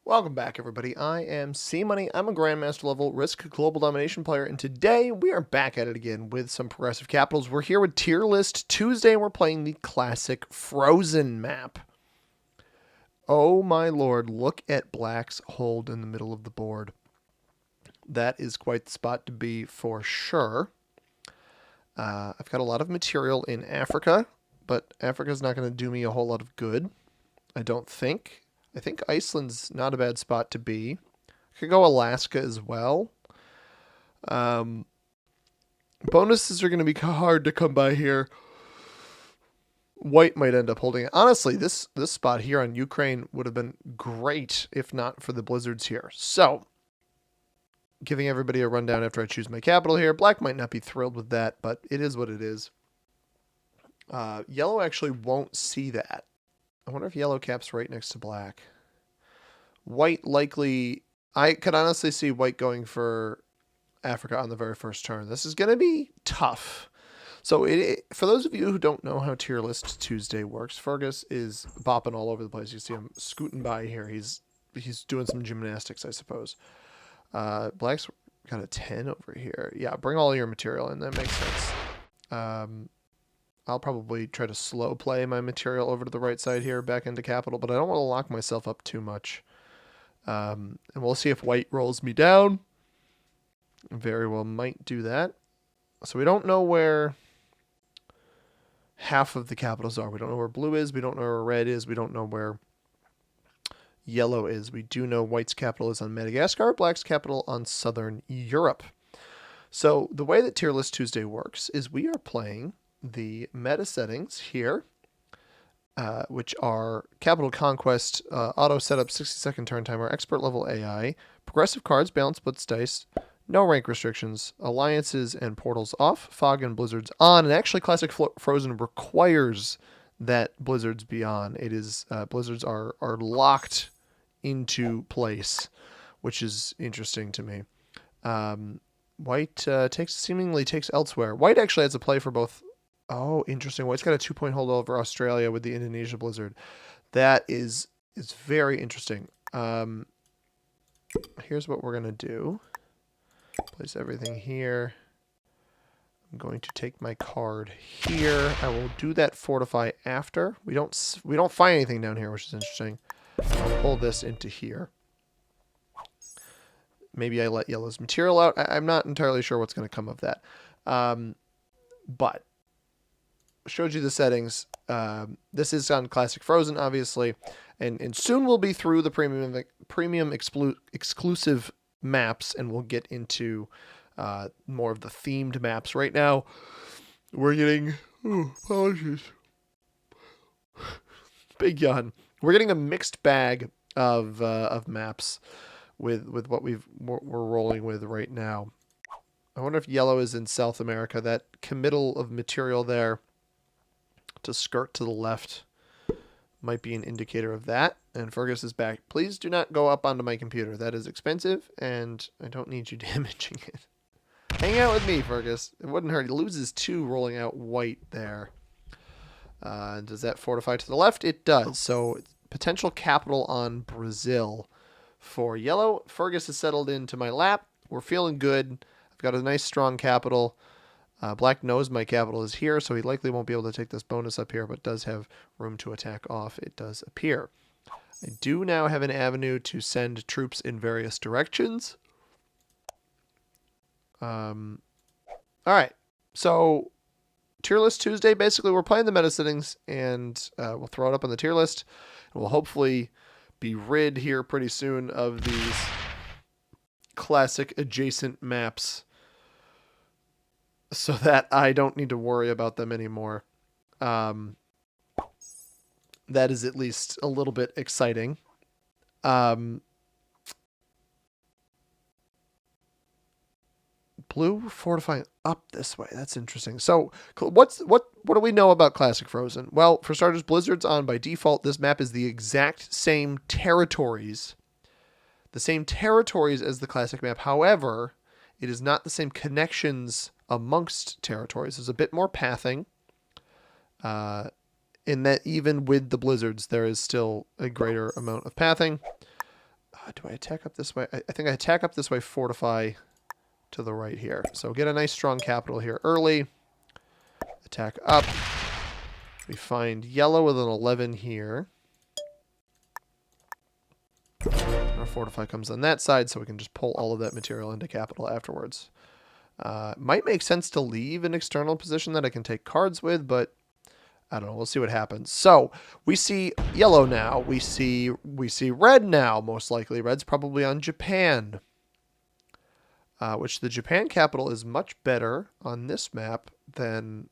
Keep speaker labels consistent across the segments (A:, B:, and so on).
A: Welcome back, everybody. I am C Money. I'm a Grandmaster level Risk Global Domination player, and today we are back at it again with some progressive capitals. We're here with Tier List Tuesday, and we're playing the classic Frozen map. Oh my lord, look at Black's hold in the middle of the board. That is quite the spot to be for sure. I've got a lot of material in Africa, but Africa's not going to do me a whole lot of good, I don't think. I think Iceland's not a bad spot to be. I could go Alaska as well. Bonuses are going to be hard to come by here. White might end up holding it. Honestly, this spot here on Ukraine would have been great if not for the blizzards here. So, giving everybody a rundown after I choose my capital here. Black might not be thrilled with that, but it is what it is. Yellow actually won't see that. I wonder if yellow caps right next to black. White likely... I could honestly see white going for Africa on the very first turn. This is going to be tough. So for those of you who don't know how Tier List Tuesday works, Fergus is bopping all over the place. You see him scooting by here. He's doing some gymnastics, I suppose. Black's got a 10 over here. Yeah, bring all your material in. That makes sense. I'll probably try to slow play my material over to the right side here, back into capital, but I don't want to lock myself up too much. And we'll see if white rolls me down. Very well might do that. So we don't know where half of the capitals are. We don't know where blue is. We don't know where red is. We don't know where yellow is. We do know white's capital is on Madagascar, black's capital on Southern Europe. So the way that Tier List Tuesday works is we are playing the meta settings here, which are Capital Conquest, auto setup, 60-second turn timer, expert level AI, progressive cards, balanced blitz dice, no rank restrictions, alliances and portals off, fog and blizzards on, and actually Classic Frozen requires that blizzards be on. It is blizzards are locked into which is interesting to me. White seemingly takes elsewhere. White actually has a play for both. Oh, interesting. White's got a 2-point hold over Australia with the Indonesia blizzard. That is very interesting. Here's what we're gonna do. Place everything here. I'm going to take my card here. I will do that fortify after. We don't find anything down here, which is interesting. I'll pull this into here. Maybe I let yellow's material out. I'm not entirely sure what's going to come of that. But showed you the settings. This is on Classic Frozen, obviously, and soon we'll be through the premium exclusive maps, and we'll get into more of the themed maps. Right now, we're getting apologies, big yawn. We're getting a mixed bag of maps with what we're rolling with right now. I wonder if yellow is in South America. That committal of material there to skirt to the left might be an indicator of that. And Fergus is back. Please do not go up onto my computer. That is expensive, and I don't need you damaging it. Hang out with me, Fergus. It wouldn't hurt. He loses 2 rolling out white there. Does that fortify to the left? It does. So potential capital on Brazil for yellow. Fergus is settled into my lap. We're feeling good. I've got a nice strong capital. Black knows my capital is here, so he likely won't be able to take this bonus up here, but does have room to attack off, it does appear. I do now have an avenue to send troops in various directions. Alright, so Tier List Tuesday, basically we're playing the meta settings, and we'll throw it up on the tier list, and we'll hopefully be rid here pretty soon of these classic adjacent maps, so that I don't need to worry about them anymore. That is at least a little bit exciting. Blue fortifying up this way. That's interesting. So what do we know about Classic Frozen? Well, for starters, Blizzard's on by default. This map is the exact same territories. The same territories as the Classic map. However, it is not the same connections amongst territories. There's a bit more pathing. In that even with the blizzards, there is still a greater amount of pathing. Do I attack up this way? I think I attack up this way, fortify to the right here. So get a nice strong capital here early. Attack up. We find yellow with an 11 here. Our fortify comes on that side, so we can just pull all of that material into capital afterwards. Might make sense to leave an external position that I can take cards with, but I don't know. We'll see what happens. So we see yellow now. We see red now. Most likely, red's probably on Japan, which the Japan capital is much better on this map than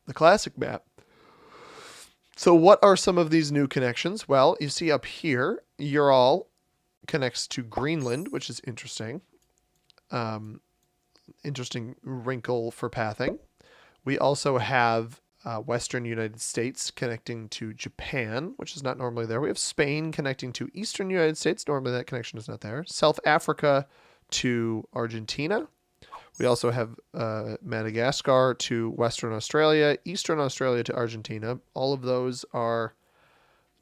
A: the classic map. So what are some of these new connections? Well, you see up here, Ural connects to Greenland, which is interesting. Interesting wrinkle for pathing. We also have Western United States connecting to Japan, which is not normally there. We have Spain connecting to Eastern United States. Normally that connection is not there. South Africa to Argentina. We also have Madagascar to Western Australia, Eastern Australia to Argentina. All of those are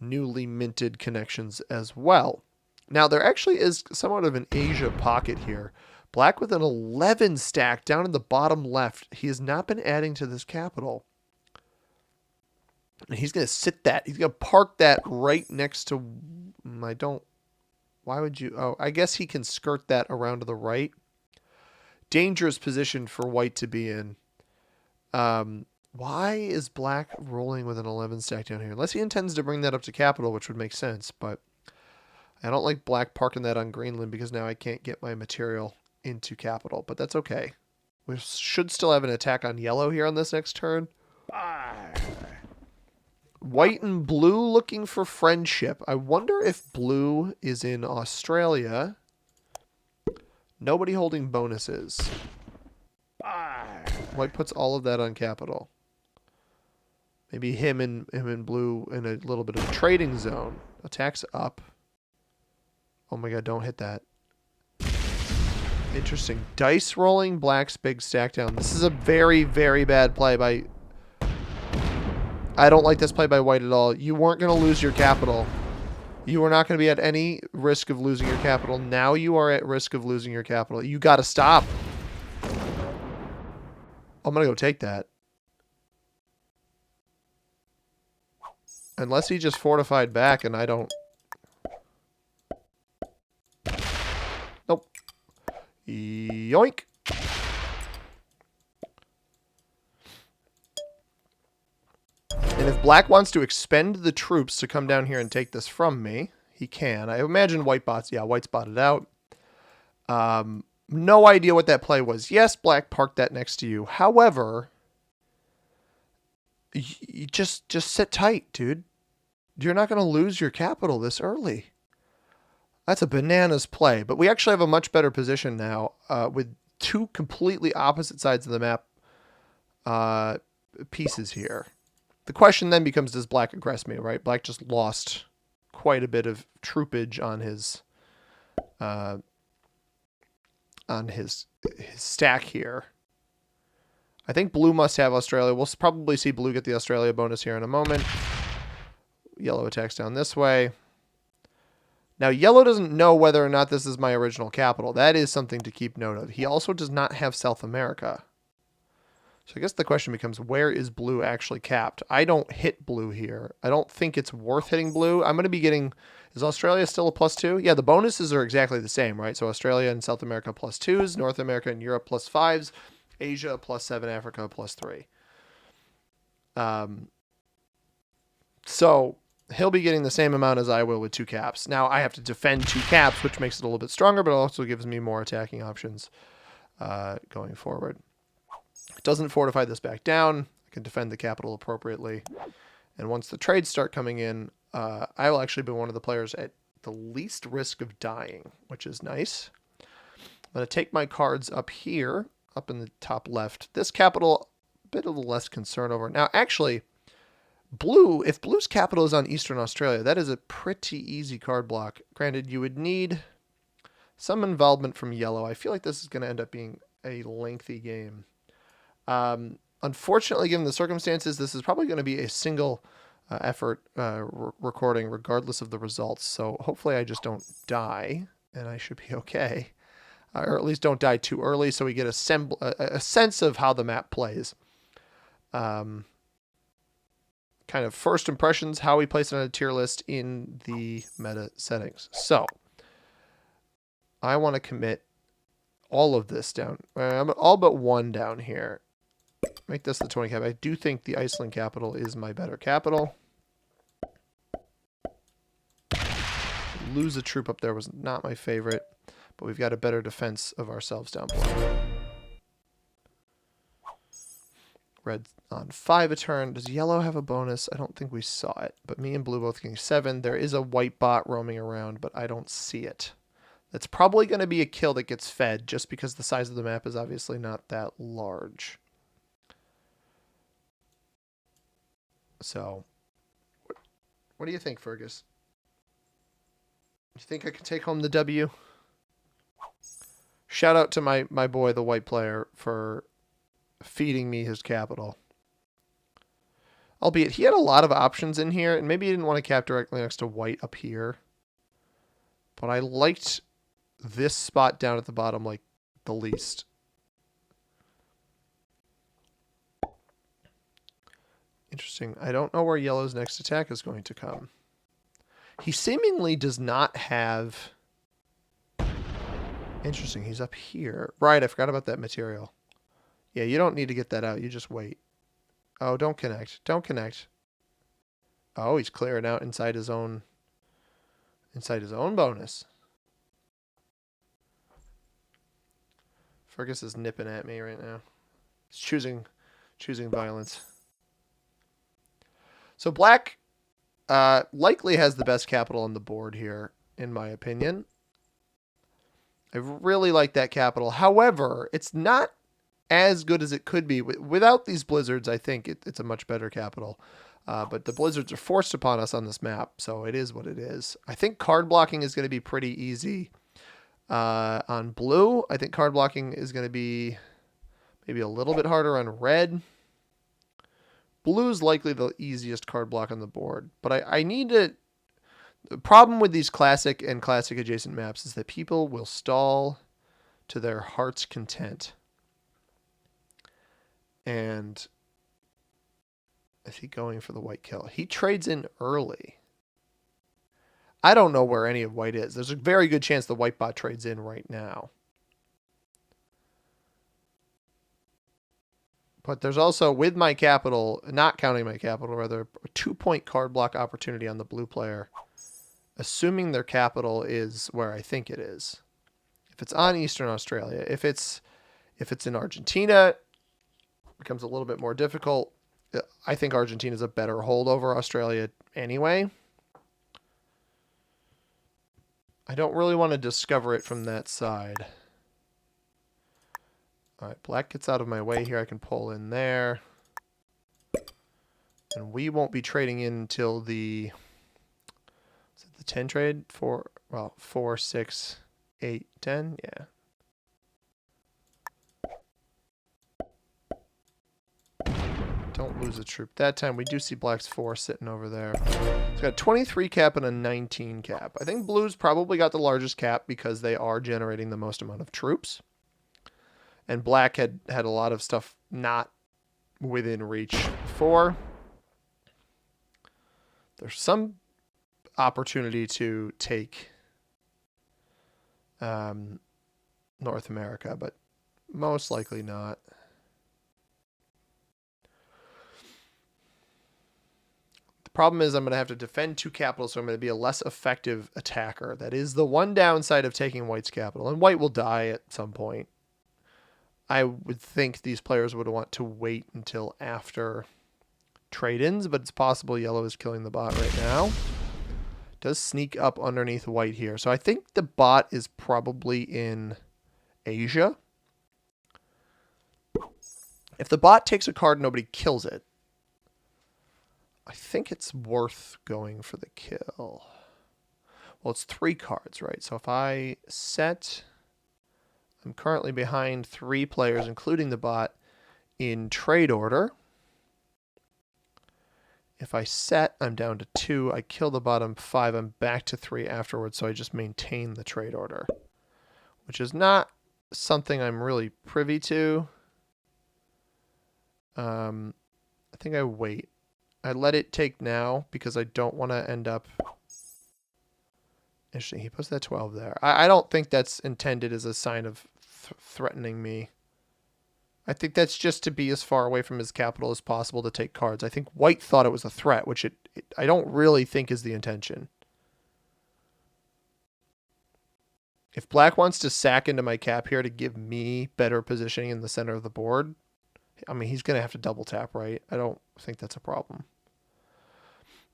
A: newly minted connections as well. Now, there actually is somewhat of an Asia pocket here. Black with an 11 stack down in the bottom left. He has not been adding to this capital. And he's going to sit that. He's going to park that right next to... Why would you... Oh, I guess he can skirt that around to the right. Dangerous position for white to be in. Why is black rolling with an 11 stack down here? Unless he intends to bring that up to capital, which would make sense. But I don't like black parking that on Greenland because now I can't get my material into capital. But that's okay. We should still have an attack on yellow here on this next turn. White and blue looking for friendship. I wonder if blue is in Australia. Nobody holding bonuses. White puts all of that on capital. Maybe him and blue in a little bit of a trading zone. Attacks up. Oh my god, don't hit that. Interesting. Dice rolling, black's big stack down. This is a very, very bad play by... I don't like this play by white at all. You weren't going to lose your capital. You were not going to be at any risk of losing your capital. Now you are at risk of losing your capital. You got to stop. I'm going to go take that. Unless he just fortified back and I don't... Nope. Yoink. And if black wants to expend the troops to come down here and take this from me, he can. I imagine white bots. Yeah, white spotted out. No idea what that play was. Yes, black parked that next to you. However, you just sit tight, dude. You're not going to lose your capital this early. That's a bananas play. But we actually have a much better position now with two completely opposite sides of the map pieces here. The question then becomes, does black aggress me, right? Black just lost quite a bit of troopage on his stack here. I think blue must have Australia. We'll probably see blue get the Australia bonus here in a moment. Yellow attacks down this way. Now, yellow doesn't know whether or not this is my original capital. That is something to keep note of. He also does not have South America. So I guess the question becomes, where is blue actually capped? I don't hit blue here. I don't think it's worth hitting blue. I'm going to be getting... Is Australia still a +2? Yeah, the bonuses are exactly the same, right? So Australia and South America +2s, North America and Europe +5s, Asia +7, Africa +3. So he'll be getting the same amount as I will with 2 caps. Now I have to defend 2 caps, which makes it a little bit stronger, but also gives me more attacking options going forward. It doesn't fortify this back down. I can defend the capital appropriately. And once the trades start coming in, I will actually be one of the players at the least risk of dying, which is nice. I'm going to take my cards up here, up in the top left. This capital, a bit of less concern over. Now, actually, blue, if blue's capital is on Eastern Australia, that is a pretty easy card block. Granted, you would need some involvement from yellow. I feel like this is going to end up being a lengthy game. Unfortunately, given the circumstances, this is probably going to be a single effort recording regardless of the results. So hopefully I just don't die, and I should be okay. Or at least don't die too early, so we get a sense of how the map plays. Kind of first impressions, how we place it on a tier list in the meta settings. So I want to commit all of this down. I'm all but one down here. Make this the 20 cap. I do think the Iceland capital is my better capital. Lose a troop up there was not my favorite, but we've got a better defense of ourselves down below. Red on 5 a turn. Does yellow have a bonus? I don't think we saw it, but me and blue both getting 7. There is a white bot roaming around, but I don't see it. That's probably going to be a kill that gets fed just because the size of the map is obviously not that large. So, what do you think, Fergus? Do you think I can take home the W? Shout out to my boy, the white player, for feeding me his capital. Albeit, he had a lot of options in here, and maybe he didn't want to cap directly next to white up here. But I liked this spot down at the bottom like the least. Interesting. I don't know where yellow's next attack is going to come. He seemingly does not have... Interesting, he's up here. Right, I forgot about that material. Yeah, you don't need to get that out. You just wait. Oh, don't connect. Don't connect. Oh, he's clearing out inside his own bonus. Fergus is nipping at me right now. He's choosing violence. So black likely has the best capital on the board here, in my opinion. I really like that capital. However, it's not as good as it could be. Without these blizzards, I think it's a much better capital. But the blizzards are forced upon us on this map, so it is what it is. I think card blocking is going to be pretty easy on blue. I think card blocking is going to be maybe a little bit harder on red. Blue's likely the easiest card block on the board. But I need to... The problem with these classic and classic adjacent maps is that people will stall to their heart's content. And is he going for the white kill? He trades in early. I don't know where any of white is. There's a very good chance the white bot trades in right now. But there's also, with my capital, not counting my capital, rather, a 2-point card block opportunity on the blue player. Assuming their capital is where I think it is. If it's on Eastern Australia. If it's in Argentina, it becomes a little bit more difficult. I think Argentina is a better hold over Australia anyway. I don't really want to discover it from that side. All right, black gets out of my way here. I can pull in there. And we won't be trading in until the... Is it the 10 trade? 4, 6, 8, 10? Yeah. Don't lose a troop. That time we do see black's 4 sitting over there. It's got a 23 cap and a 19 cap. I think blue's probably got the largest cap because they are generating the most amount of troops. And black had a lot of stuff not within reach before. There's some opportunity to take North America, but most likely not. The problem is I'm going to have to defend 2 capitals, so I'm going to be a less effective attacker. That is the one downside of taking white's capital, and white will die at some point. I would think these players would want to wait until after trade-ins, but it's possible yellow is killing the bot right now. Does sneak up underneath white here. So I think the bot is probably in Asia. If the bot takes a card, nobody kills it. I think it's worth going for the kill. Well, it's 3 cards, right? So if I set... I'm currently behind 3 players, including the bot, in trade order. If I set, I'm down to 2. I kill the bottom 5. I'm back to 3 afterwards, so I just maintain the trade order, which is not something I'm really privy to. I think I wait. I let it take now because I don't want to end up... Interesting, he puts that 12 there. I don't think that's intended as a sign of threatening me. I think that's just to be as far away from his capital as possible to take cards. I think white thought it was a threat, which I don't really think is the intention. If black wants to sack into my cap here to give me better positioning in the center of the board, I mean, he's going to have to double tap, right? I don't think that's a problem.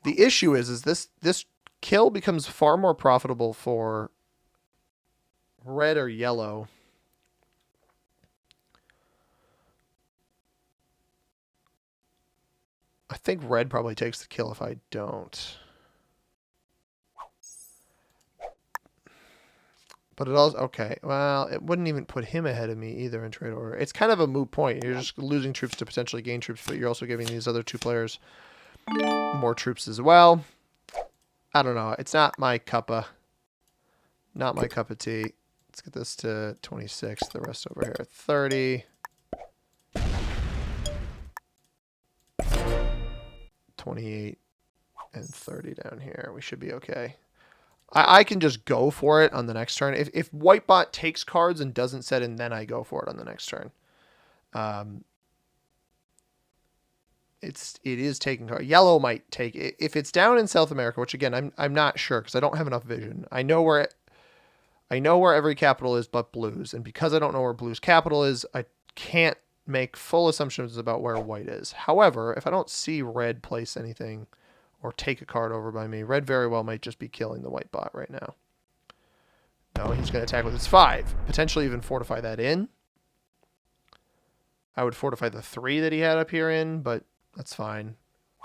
A: The issue is this kill becomes far more profitable for red or yellow. I think red probably takes the kill if I don't. But it also, okay, well, it wouldn't even put him ahead of me either in trade order. It's kind of a moot point. You're just losing troops to potentially gain troops, but you're also giving these other 2 players more troops as well. I don't know. It's not my cup of tea. Let's get this to 26. The rest over here, 30. 28 and 30 down here. We should be okay. I can just go for it on the next turn. If white bot takes cards and doesn't set in, then I go for it on the next turn. It is taking cards. Yellow might take it. If it's down in South America, which again I'm not sure because I don't have enough vision. I know where every capital is but blue's, and because I don't know where blue's capital is, I can't make full assumptions about where white is. However, if I don't see red place anything or take a card over by me, red very well might just be killing the white bot right now. No, he's going to attack with his 5. Potentially even fortify that in. I would fortify the 3 that he had up here in, but that's fine.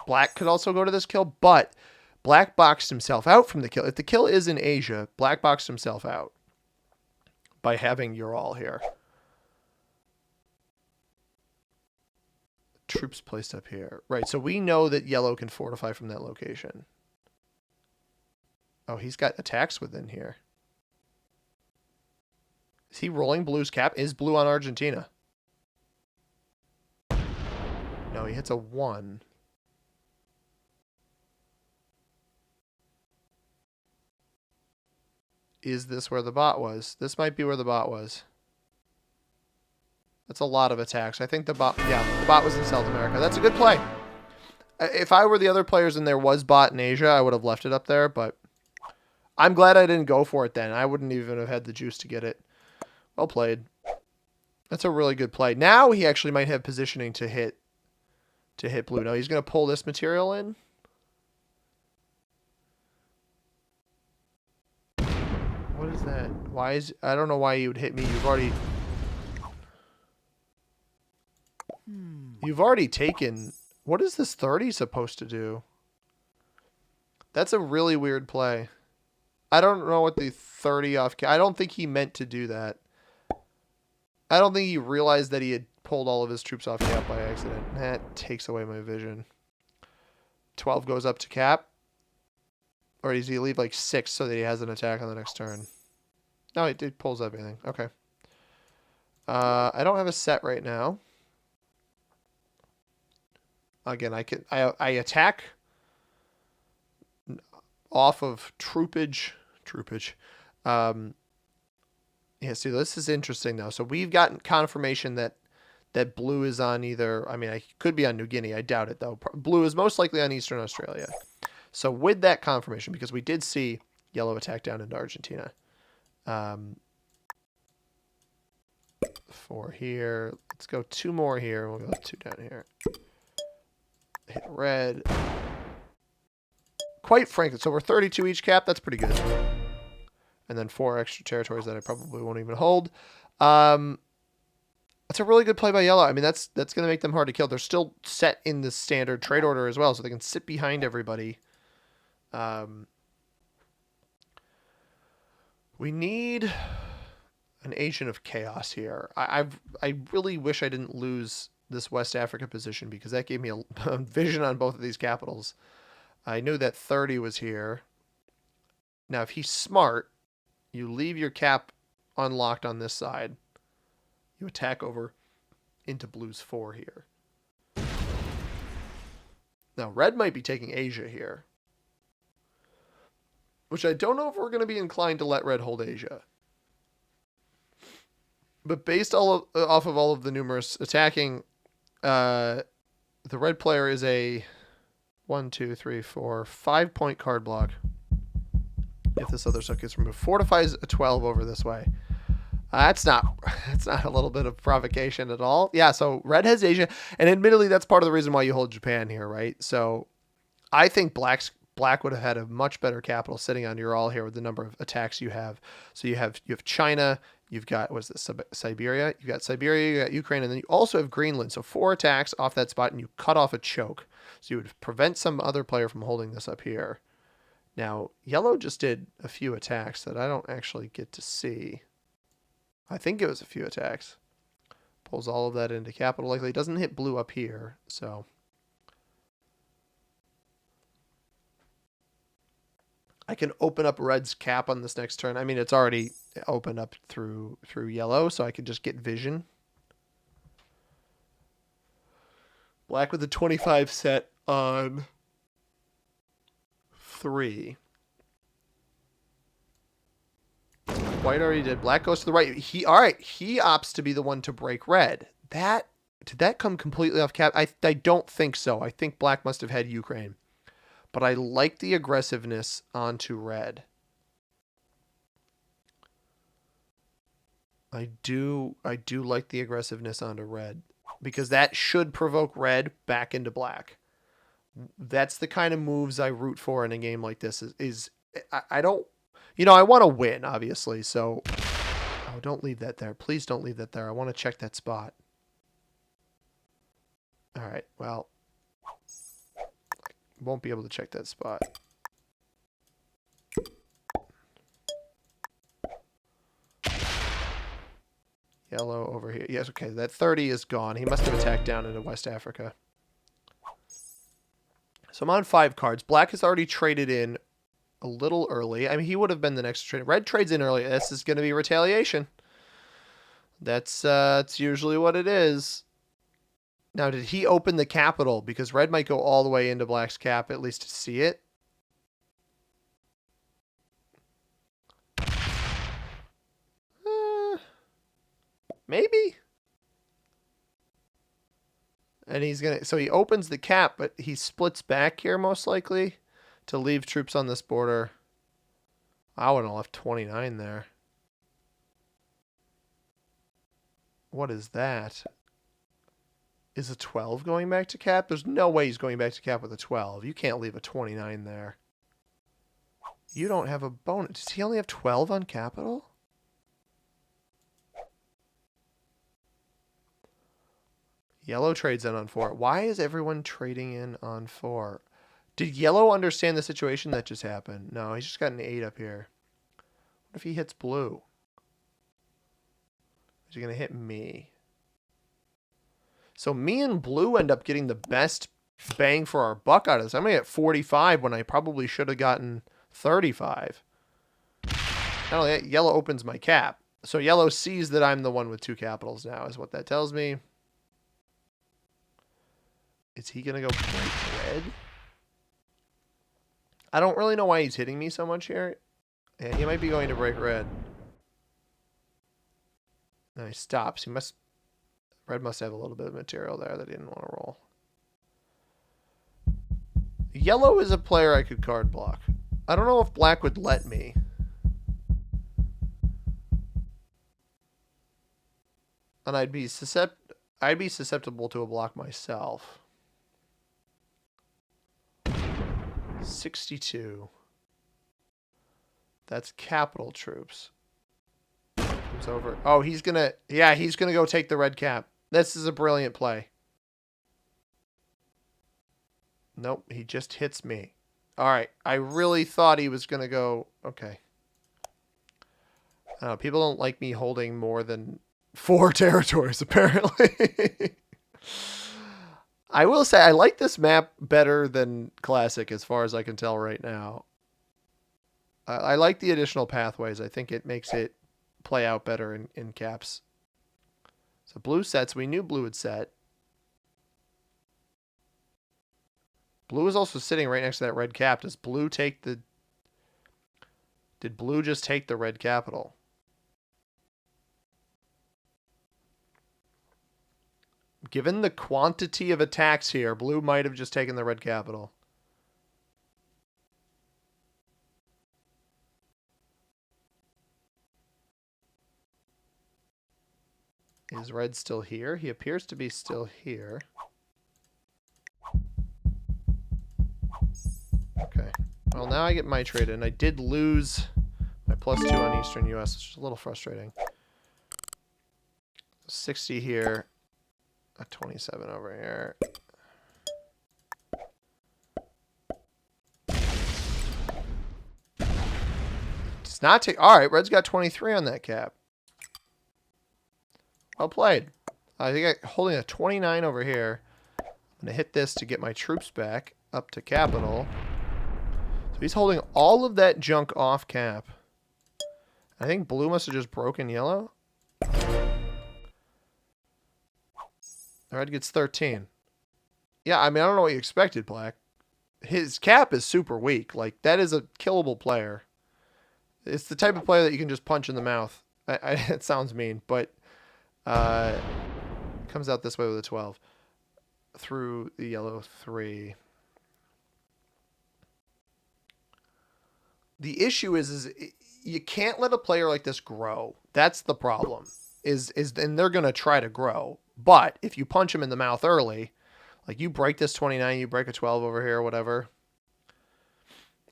A: Black could also go to this kill, but black boxed himself out from the kill. If the kill is in Asia, black boxed himself out by having Ural here. Troops placed up here. Right, so we know that yellow can fortify from that location. Oh, he's got attacks within here. Is he rolling blue's cap? Is blue on Argentina? No, he hits a 1. Is this where the bot was? This might be where the bot was. That's a lot of attacks. I think the bot was in South America. That's a good play. If I were the other players and there was bot in Asia, I would have left it up there, but I'm glad I didn't go for it then. I wouldn't even have had the juice to get it. Well played. That's a really good play. Now he actually might have positioning to hit blue. No, he's going to pull this material in. What is that? I don't know why you would hit me. You've already taken... What is this 30 supposed to do? That's a really weird play. I don't know what the 30 off... I don't think he meant to do that. I don't think he realized that he had pulled all of his troops off cap by accident. That takes away my vision. 12 goes up to cap. Or does he leave like 6 so that he has an attack on the next turn? No, it pulls everything. Okay. I don't have a set right now. Again, I attack off of troopage. Yeah, see, this is interesting though. So we've gotten confirmation that blue is on either. I mean, I could be on New Guinea. I doubt it though. Blue is most likely on Eastern Australia. So with that confirmation, because we did see yellow attack down into Argentina. 4 here. Let's go 2 more here. We'll go 2 down here. Hit red. Quite frankly, so we're 32 each cap. That's pretty good. And then 4 extra territories that I probably won't even hold. That's a really good play by yellow. I mean, that's going to make them hard to kill. They're still set in the standard trade order as well, so they can sit behind everybody. We need an agent of chaos here. I really wish I didn't lose this West Africa position because that gave me a vision on both of these capitals. I knew that 30 was here. Now, if he's smart, you leave your cap unlocked on this side. You attack over into blue's 4 here. Now, red might be taking Asia here, which I don't know if we're going to be inclined to let red hold Asia. But based off of all of the numerous attacking, the red player is a 1, 2, 3, 4, 5-point card block. If this other stuff gets removed, fortifies a 12 over this way. That's not a little bit of provocation at all. Yeah, so red has Asia, and admittedly, that's part of the reason why you hold Japan here, right? So I think black would have had a much better capital sitting on your all here with the number of attacks you have. So you have China, you've got Siberia, you've got Siberia, you got Ukraine, and then you also have Greenland. So 4 attacks off that spot, and you cut off a choke. So you would prevent some other player from holding this up here. Now, yellow just did a few attacks that I don't actually get to see. I think it was a few attacks. Pulls all of that into capital likely. It doesn't hit blue up here, so. I can open up red's cap on this next turn. I mean, it's already opened up through yellow, so I could just get vision. Black with a 25 set on 3. White already did. Black goes to the right. All right. He opts to be the one to break red. Did that come completely off cap? I don't think so. I think black must have had Ukraine. But I like the aggressiveness onto red. I do like the aggressiveness onto red because that should provoke red back into black. That's the kind of moves I root for in a game like this. I don't. I want to win, obviously, so. Oh, don't leave that there. Please don't leave that there. I want to check that spot. All right, well. Won't be able to check that spot. Yellow over here. Yes, okay, that 30 is gone. He must have attacked down into West Africa. So I'm on 5 cards. Black has already traded in a little early. I mean, he would have been the next trade. Red trades in early. This is going to be retaliation. That's usually what it is. Now, did he open the capital? Because red might go all the way into black's cap, at least to see it. Maybe. And he's going to... So he opens the cap, but he splits back here most likely to leave troops on this border. I would have left 29 there. What is that? Is a 12 going back to cap? There's no way he's going back to cap with a 12. You can't leave a 29 there. You don't have a bonus. Does he only have 12 on capital? Yellow trades in on 4. Why is everyone trading in on 4? Did yellow understand the situation that just happened? No, he's just got an 8 up here. What if he hits blue? Is he going to hit me? So me and blue end up getting the best bang for our buck out of this. I'm going to get 45 when I probably should have gotten 35. Not only that, yellow opens my cap. So yellow sees that I'm the one with 2 capitals now, is what that tells me. Is he going to go break red? I don't really know why he's hitting me so much here. Yeah, he might be going to break red. No, he stops. Red must have a little bit of material there that he didn't want to roll. Yellow is a player I could card block. I don't know if black would let me. And I'd be susceptible to a block myself. 62. That's capital troops. It's over. Oh, he's gonna go take the red cap. This is a brilliant play. Nope, he just hits me. All right, I really thought he was gonna go. Okay. People don't like me holding more than 4 territories, apparently. I will say I like this map better than Classic as far as I can tell right now. I like the additional pathways. I think it makes it play out better in caps. So blue sets. We knew blue would set. Blue is also sitting right next to that red cap. Does blue take the... Did blue just take the red capital? Given the quantity of attacks here, blue might have just taken the red capital. Is red still here? He appears to be still here. Okay. Well, now I get my trade in. I did lose my +2 on Eastern US, which is a little frustrating. 60 here. A 27 over here. Does not take... All right, red's got 23 on that cap. Well played. I think I'm holding a 29 over here. I'm going to hit this to get my troops back up to capital. So he's holding all of that junk off cap. I think blue must have just broken yellow. Red gets 13. Yeah, I mean, I don't know what you expected, black. His cap is super weak. Like, that is a killable player. It's the type of player that you can just punch in the mouth. It sounds mean, but comes out this way with a 12. Through the yellow 3. The issue is you can't let a player like this grow. That's the problem. And they're going to try to grow. But if you punch him in the mouth early, like you break this 29, you break a 12 over here or whatever.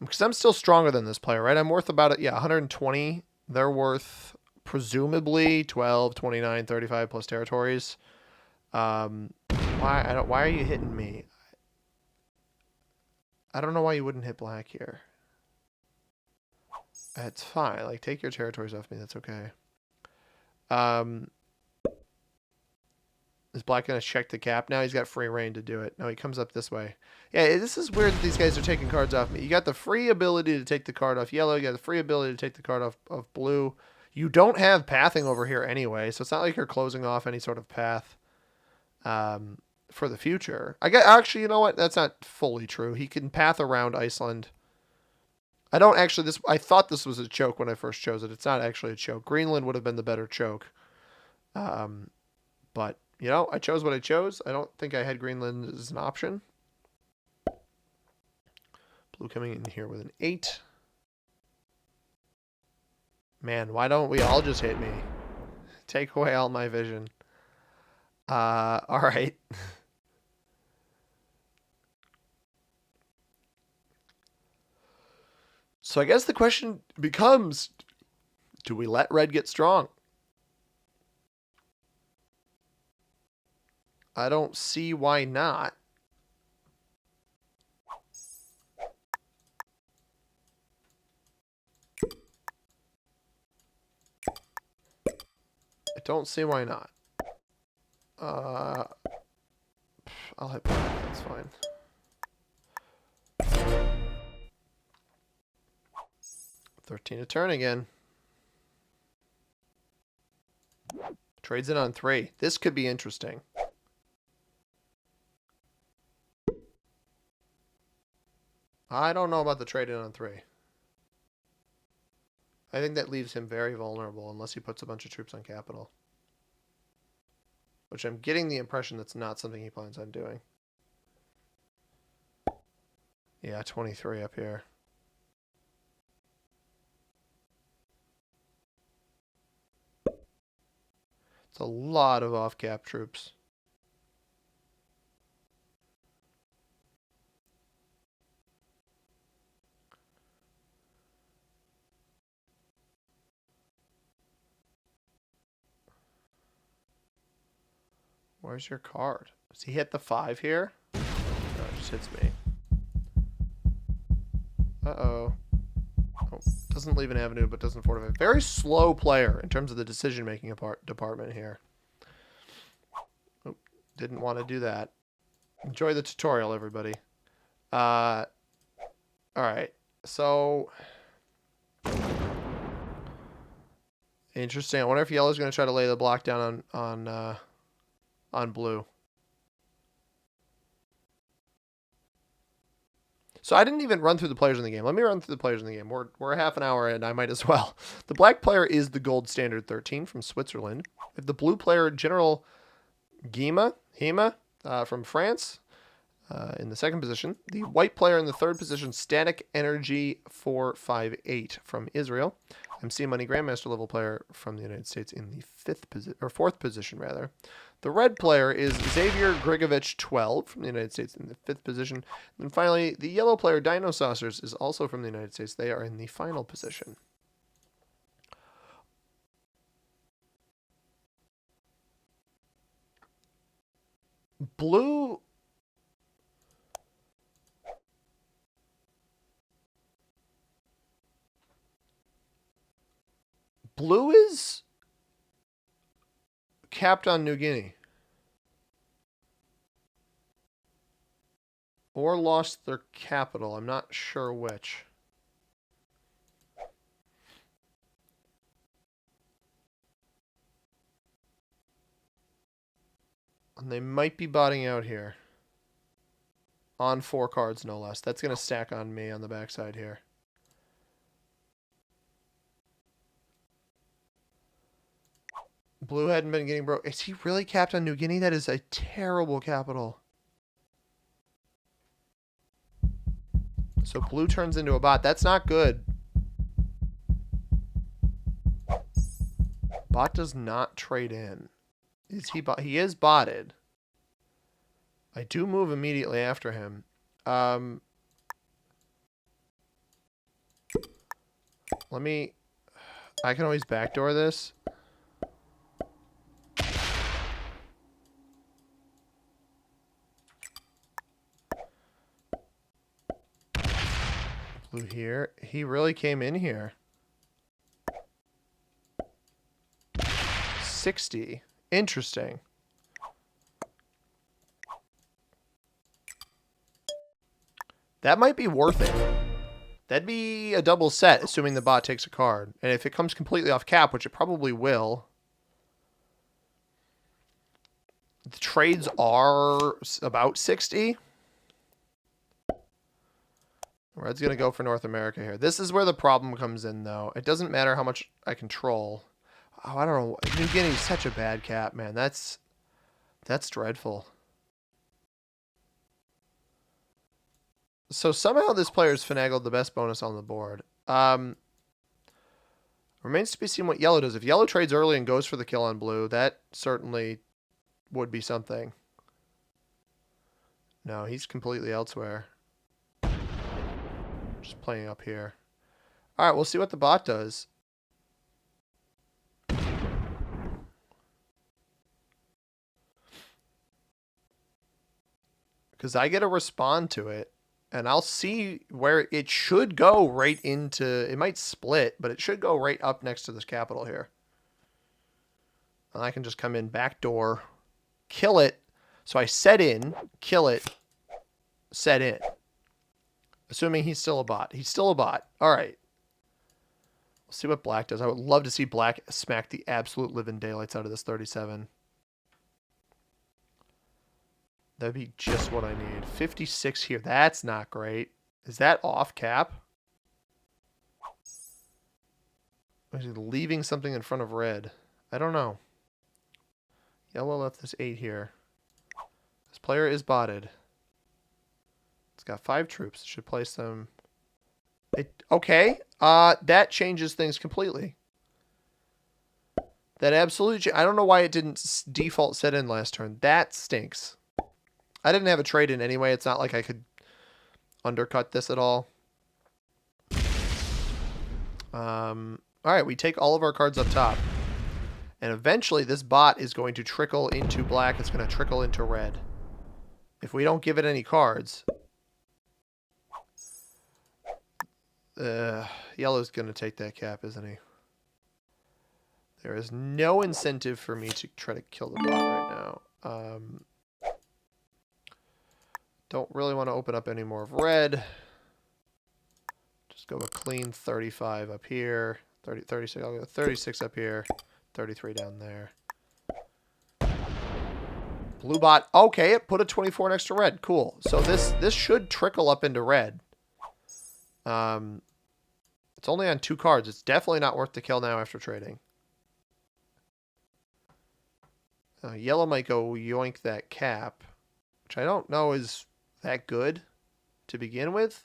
A: Because I'm still stronger than this player, right? I'm worth about, 120. They're worth presumably 12, 29, 35 plus territories. Why are you hitting me? I don't know why you wouldn't hit black here. It's fine. Like, take your territories off me. That's okay. Is black going to check the cap now? He's got free reign to do it. No, he comes up this way. Yeah, this is weird that these guys are taking cards off me. You got the free ability to take the card off yellow. You got the free ability to take the card off of blue. You don't have pathing over here anyway, so it's not like you're closing off any sort of path for the future. Actually, you know what? That's not fully true. He can path around Iceland. I thought this was a choke when I first chose it. It's not actually a choke. Greenland would have been the better choke. But, you know, I chose what I chose. I don't think I had Greenland as an option. Blue coming in here with an 8. Man, why don't we all just hit me? Take away all my vision. All right. So I guess the question becomes, do we let red get strong? I don't see why not. I don't see why not. I'll hit black. That's fine. $13 a turn again. Trades in on 3. This could be interesting. I don't know about the trade in on 3. I think that leaves him very vulnerable unless he puts a bunch of troops on capital. Which I'm getting the impression that's not something he plans on doing. Yeah, 23 up here. It's a lot of off-cap troops. Where's your card? Does he hit the 5 here? No, it just hits me. Uh-oh. Oh, doesn't leave an avenue, but doesn't fortify. Very slow player in terms of the decision-making department here. Oh, didn't want to do that. Enjoy the tutorial, everybody. All right. So interesting. I wonder if yellow's going to try to lay the block down on blue. So I didn't even run through the players in the game. Let me run through the players in the game. We're half an hour in. I might as well. The black player is the gold standard 13 from Switzerland. If the blue player, General Hema from France, in the second position. The white player in the third position, Static Energy 458 from Israel. MC Money Grandmaster level player from the United States in the fourth position rather. The red player is Xavier Grigovich 12 from the United States in the fifth position. And finally, the yellow player Dino Saucers is also from the United States. They are in the final position. Blue is capped on New Guinea. Or lost their capital. I'm not sure which. And they might be botting out here. On 4 cards, no less. That's going to stack on me on the backside here. Blue hadn't been getting broke. Is he really capped on New Guinea? That is a terrible capital. So blue turns into a bot. That's not good. Bot does not trade in. Is he bot? He is botted. I do move immediately after him. Let me... I can always backdoor this. Blue here. He really came in here. 60. Interesting. That might be worth it. That'd be a double set, assuming the bot takes a card. And if it comes completely off cap, which it probably will, the trades are about 60. Red's going to go for North America here. This is where the problem comes in, though. It doesn't matter how much I control. Oh, I don't know. New Guinea's such a bad cap, man. That's dreadful. So somehow this player's finagled the best bonus on the board. Remains to be seen what yellow does. If yellow trades early and goes for the kill on blue, that certainly would be something. No, he's completely elsewhere. Just playing up here. All right, we'll see what the bot does. Because I get to respond to it. And I'll see where it should go right into... It might split, but it should go right up next to this capital here. And I can just come in backdoor, kill it. So I set in, kill it, set in. Assuming he's still a bot. He's still a bot. All right. We'll see what black does. I would love to see black smack the absolute living daylights out of this 37. That'd be just what I need. 56 here. That's not great. Is that off cap? Or is he leaving something in front of red? I don't know. Yellow left this 8 here. This player is botted. It's got 5 troops. Should place them. Okay. That changes things completely. That absolutely... I don't know why it didn't default set in last turn. That stinks. I didn't have a trade in anyway. It's not like I could undercut this at all. All right, we take all of our cards up top. And eventually this bot is going to trickle into black. It's going to trickle into red. If we don't give it any cards... yellow's going to take that cap, isn't he? There is no incentive for me to try to kill the bot right now. Don't really want to open up any more of red. Just go a clean 35 up here. 36. I'll go 36 up here. 33 down there. Blue bot. Okay, it put a 24 next to red. Cool. So this should trickle up into red. It's only on 2 cards. It's definitely not worth the kill now after trading. Yellow might go yoink that cap, which I don't know is that good to begin with.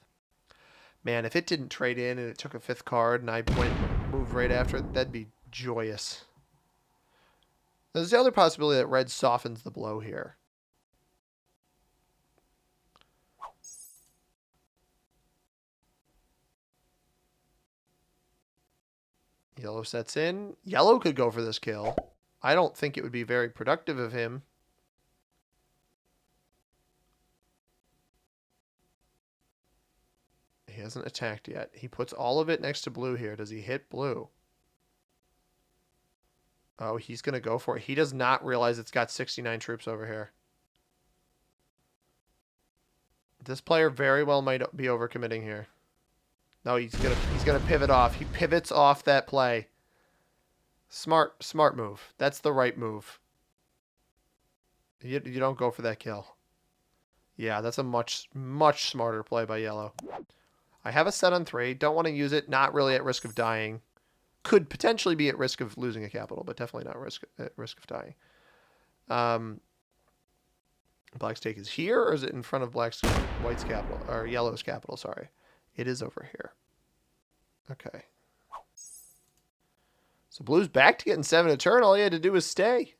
A: Man, if it didn't trade in and it took a 5th card and I moved right after it, that'd be joyous. There's the other possibility that red softens the blow here. Yellow sets in. Yellow could go for this kill. I don't think it would be very productive of him. He hasn't attacked yet. He puts all of it next to blue here. Does he hit blue? Oh, he's going to go for it. He does not realize it's got 69 troops over here. This player very well might be overcommitting here. No, he's gonna pivot off. He pivots off that play. Smart move. That's the right move. You don't go for that kill. Yeah, that's a much smarter play by yellow. I have a set on 3. Don't want to use it. Not really at risk of dying. Could potentially be at risk of losing a capital, but definitely not at risk of dying. Black's take is here, or is it in front of white's capital or yellow's capital? Sorry, it is over here. Okay. So blue's back to getting 7 a turn. All he had to do was stay.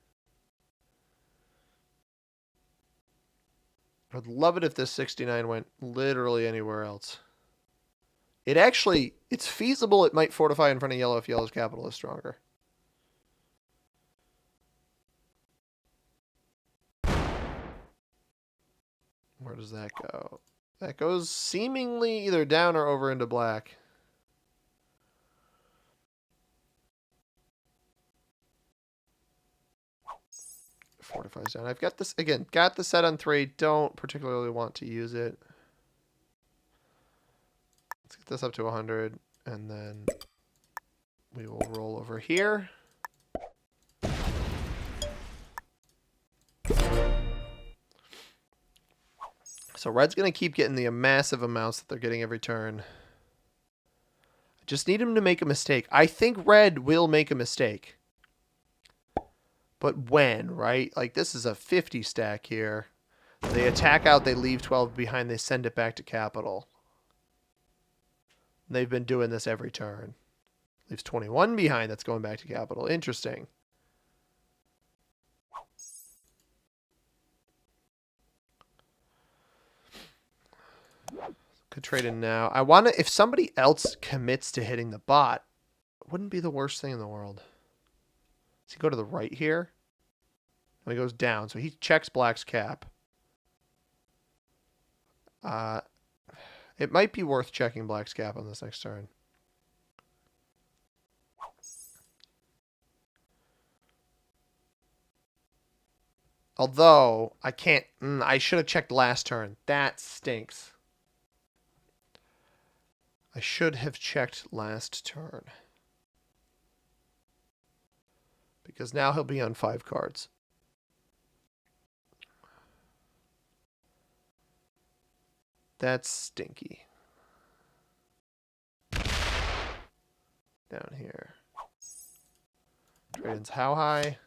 A: I'd love it if this 69 went literally anywhere else. It's feasible it might fortify in front of yellow if yellow's capital is stronger. Where does that go? That goes seemingly either down or over into black. Fortifies down. I've got this, again, got the set on 3. Don't particularly want to use it. Let's get this up to 100, and then we will roll over here. So red's going to keep getting the massive amounts that they're getting every turn. I just need him to make a mistake. I think red will make a mistake. But when, right? Like, this is a 50 stack here. They attack out, they leave 12 behind, they send it back to capital. They've been doing this every turn. Leaves 21 behind, that's going back to capital. Interesting. Could trade in now. I want to, if somebody else commits to hitting the bot, it wouldn't be the worst thing in the world. Does he go to the right here? No, he goes down, so he checks black's cap. It might be worth checking black's cap on this next turn. Although, I can't... I should have checked last turn. That stinks. I should have checked last turn. Because now he'll be on 5 cards. That's stinky. Down here. Trade-ins how high?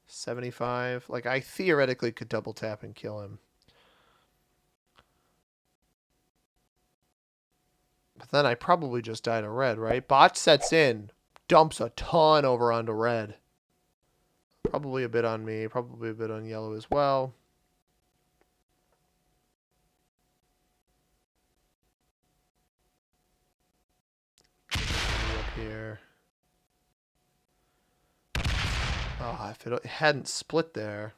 A: 75. Like, I theoretically could double tap and kill him. But then I probably just die to red, right? Bot sets in. Dumps a ton over onto red. Probably a bit on me. Probably a bit on yellow as well. Up here. Oh, if it hadn't split there.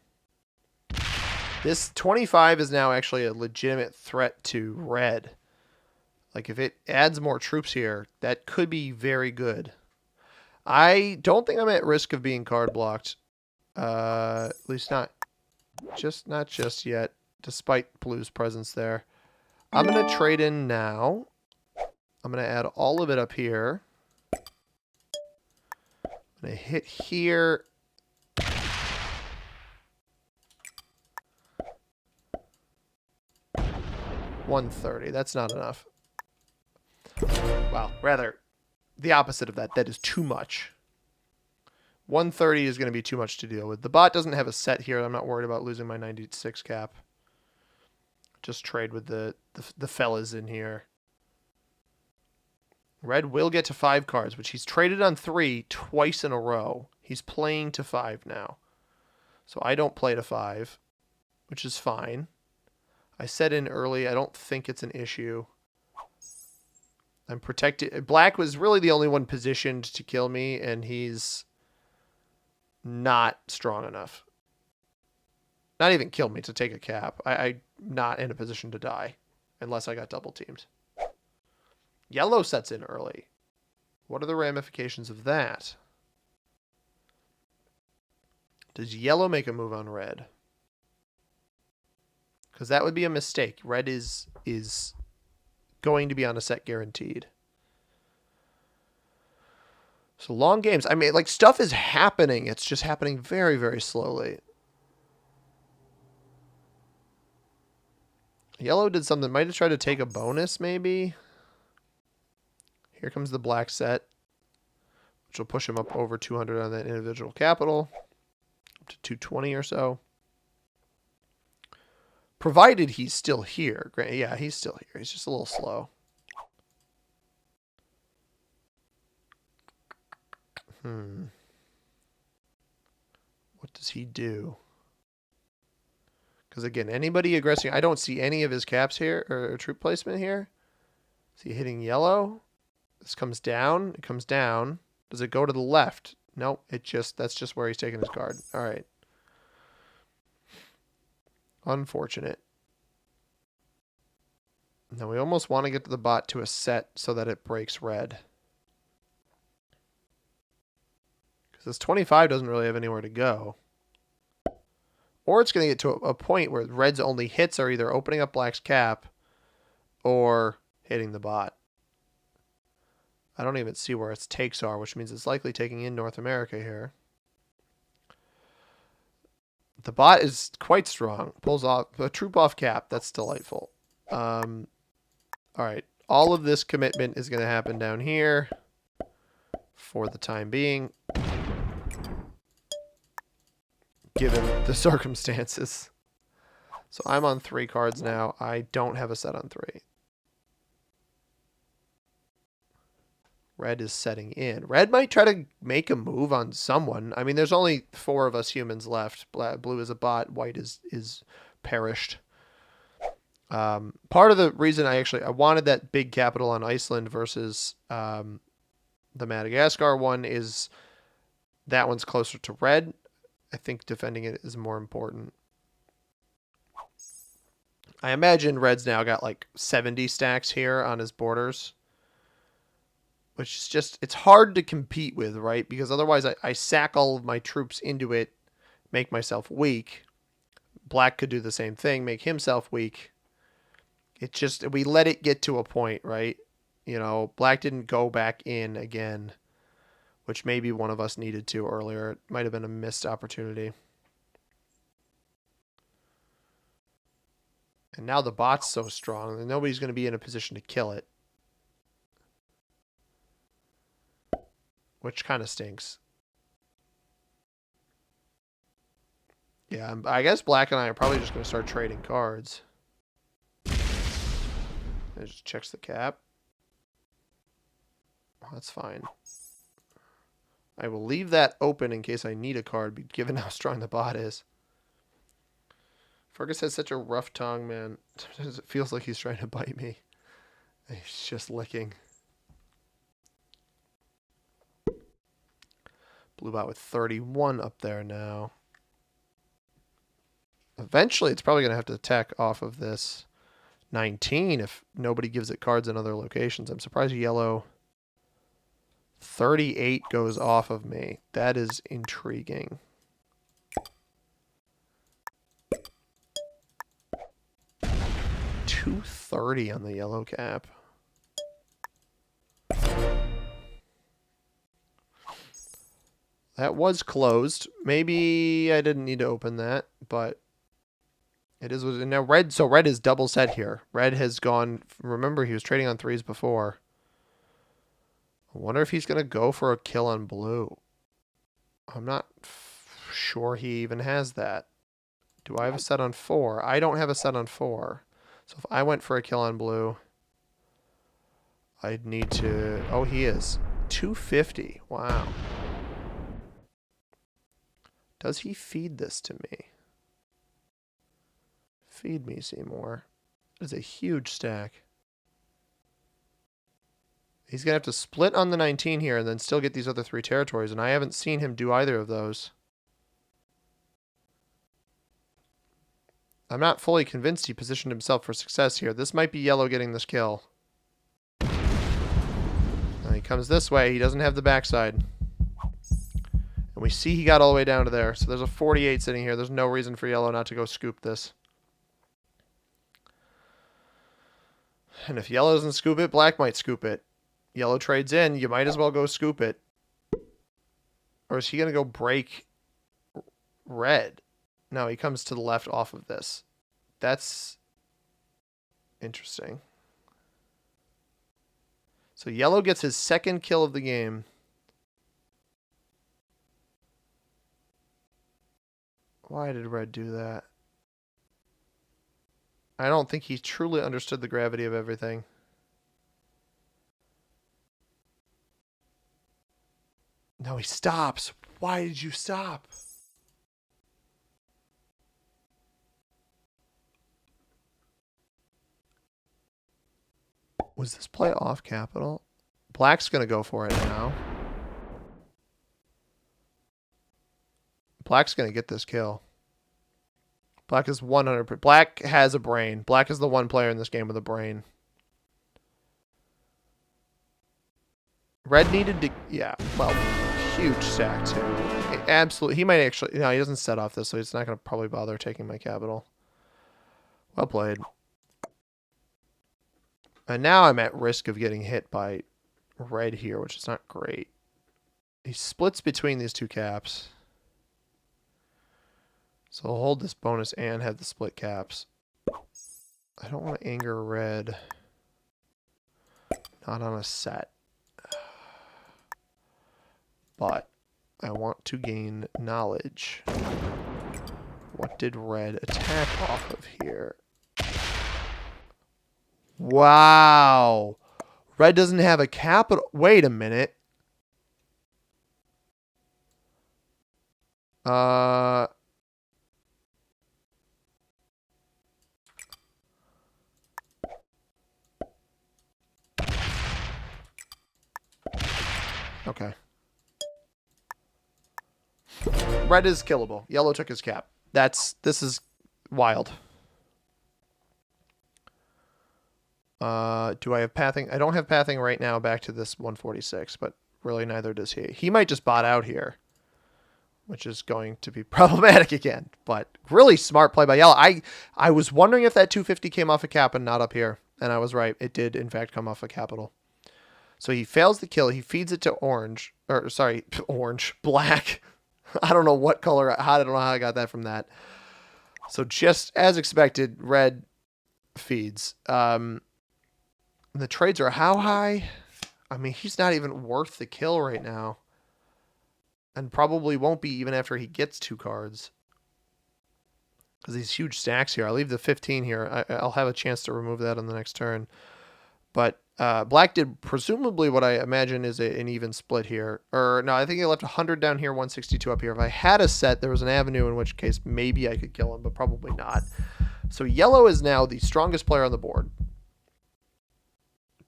A: This 25 is now actually a legitimate threat to red. Like, if it adds more troops here, that could be very good. I don't think I'm at risk of being card blocked. At least not just yet. despite blue's presence there. I'm going to trade in now. I'm going to add all of it up here. I'm going to hit here. $130. That's not enough. Well, rather, the opposite of that. That is too much. $130 is going to be too much to deal with. The bot doesn't have a set here. I'm not worried about losing my 96 cap. Just trade with the fellas in here. Red will get to 5 cards, which he's traded on 3 twice in a row. He's playing to 5 now. So I don't play to 5, which is fine. I set in early. I don't think it's an issue. I'm protected. Black was really the only one positioned to kill me, and he's not strong enough. Not even kill me, to take a cap. I'm not in a position to die unless I got double teamed. Yellow sets in early. What are the ramifications of that? Does yellow make a move on red? Because that would be a mistake. Red is going to be on a set guaranteed. So long games. I mean, like, stuff is happening. It's just happening very, very slowly. Yellow did something. Might have tried to take a bonus, maybe. Here comes the black set, which will push him up over 200 on that individual capital, up to 220 or so. Provided he's still here. Yeah, he's still here. He's just a little slow. What does he do? Because, again, anybody aggressing... I don't see any of his caps here, or troop placement here. Is he hitting yellow? This comes down. It comes down. Does it go to the left? Nope. That's just where he's taking his card. All right. Unfortunate. Now we almost want to get to the bot to a set so that it breaks red. Because this 25 doesn't really have anywhere to go. Or it's going to get to a point where red's only hits are either opening up black's cap or hitting the bot. I don't even see where its takes are, which means it's likely taking in North America here. The bot is quite strong. Pulls off a troop off cap. That's delightful. All right. All of this commitment is going to happen down here for the time being, given the circumstances. So I'm on 3 cards now. I don't have a set on 3. Red is setting in. Red might try to make a move on someone. I mean, there's only 4 of us humans left. Blue is a bot. White is perished. Part of the reason I wanted that big capital on Iceland versus the Madagascar one is that one's closer to red. I think defending it is more important. I imagine red's now got like 70 stacks here on his borders, which is just, it's hard to compete with, right? Because otherwise I sack all of my troops into it, make myself weak. Black could do the same thing, make himself weak. It just, we let it get to a point, right? You know, black didn't go back in again, which maybe one of us needed to earlier. It might have been a missed opportunity. And now the bot's so strong that nobody's going to be in a position to kill it, which kind of stinks. Yeah, I guess black and I are probably just going to start trading cards. It just checks the cap. Oh, that's fine. I will leave that open in case I need a card, given how strong the bot is. Fergus has such a rough tongue, man. Sometimes it feels like he's trying to bite me. He's just licking. Blue bot with 31 up there now. Eventually, it's probably going to have to attack off of this 19 if nobody gives it cards in other locations. I'm surprised yellow 38 goes off of me. That is intriguing. 230 on the yellow cap. That was closed. Maybe I didn't need to open that, but it is. Now red. So red is double set here. Red has gone. Remember, he was trading on 3s before. I wonder if he's gonna go for a kill on blue. I'm not sure he even has that. Do I have a set on 4? I don't have a set on 4. So if I went for a kill on blue, I'd need to. Oh, he is 250. Wow. Does he feed this to me? Feed me, Seymour. That is a huge stack. He's going to have to split on the 19 here and then still get these other 3 territories, and I haven't seen him do either of those. I'm not fully convinced he positioned himself for success here. This might be yellow getting this kill. Now he comes this way. He doesn't have the backside. And we see he got all the way down to there. So there's a 48 sitting here. There's no reason for yellow not to go scoop this. And if yellow doesn't scoop it, black might scoop it. Yellow trades in. You might as well go scoop it. Or is he going to go break red? No, he comes to the left off of this. That's interesting. So yellow gets his second kill of the game. Why did red do that? I don't think he truly understood the gravity of everything. No, he stops. Why did you stop? Was this play off capital? Black's going to go for it now. Black's going to get this kill. Black is 100%. Black has a brain. Black is the one player in this game with a brain. Red needed to... Yeah, well, huge stack too. Absolutely. He might actually... No, he doesn't set off this, so he's not going to probably bother taking my capital. Well played. And now I'm at risk of getting hit by red here, which is not great. He splits between these 2 caps. So I'll hold this bonus and have the split caps. I don't want to anger red. Not on a set. But I want to gain knowledge. What did red attack off of here? Wow. Red doesn't have a capital. Wait a minute. Okay. Red is killable. Yellow took his cap. This is wild. Do I have pathing? I don't have pathing right now back to this 146, but really neither does he. He might just bot out here, which is going to be problematic again, but really smart play by yellow. I was wondering if that 250 came off a cap and not up here, and I was right. It did, in fact, come off a capital. So he fails the kill. He feeds it to orange, or sorry, orange, black. I don't know what color. I don't know how I got that from that. So just as expected, red feeds. The trades are how high? I mean, he's not even worth the kill right now. And probably won't be even after he gets 2 cards. Because these huge stacks here. I'll leave the 15 here. I'll have a chance to remove that on the next turn. But black did presumably what I imagine is an even split here. Or no, I think he left 100 down here, 162 up here. If I had a set, there was an avenue in which case maybe I could kill him, but probably not. So yellow is now the strongest player on the board.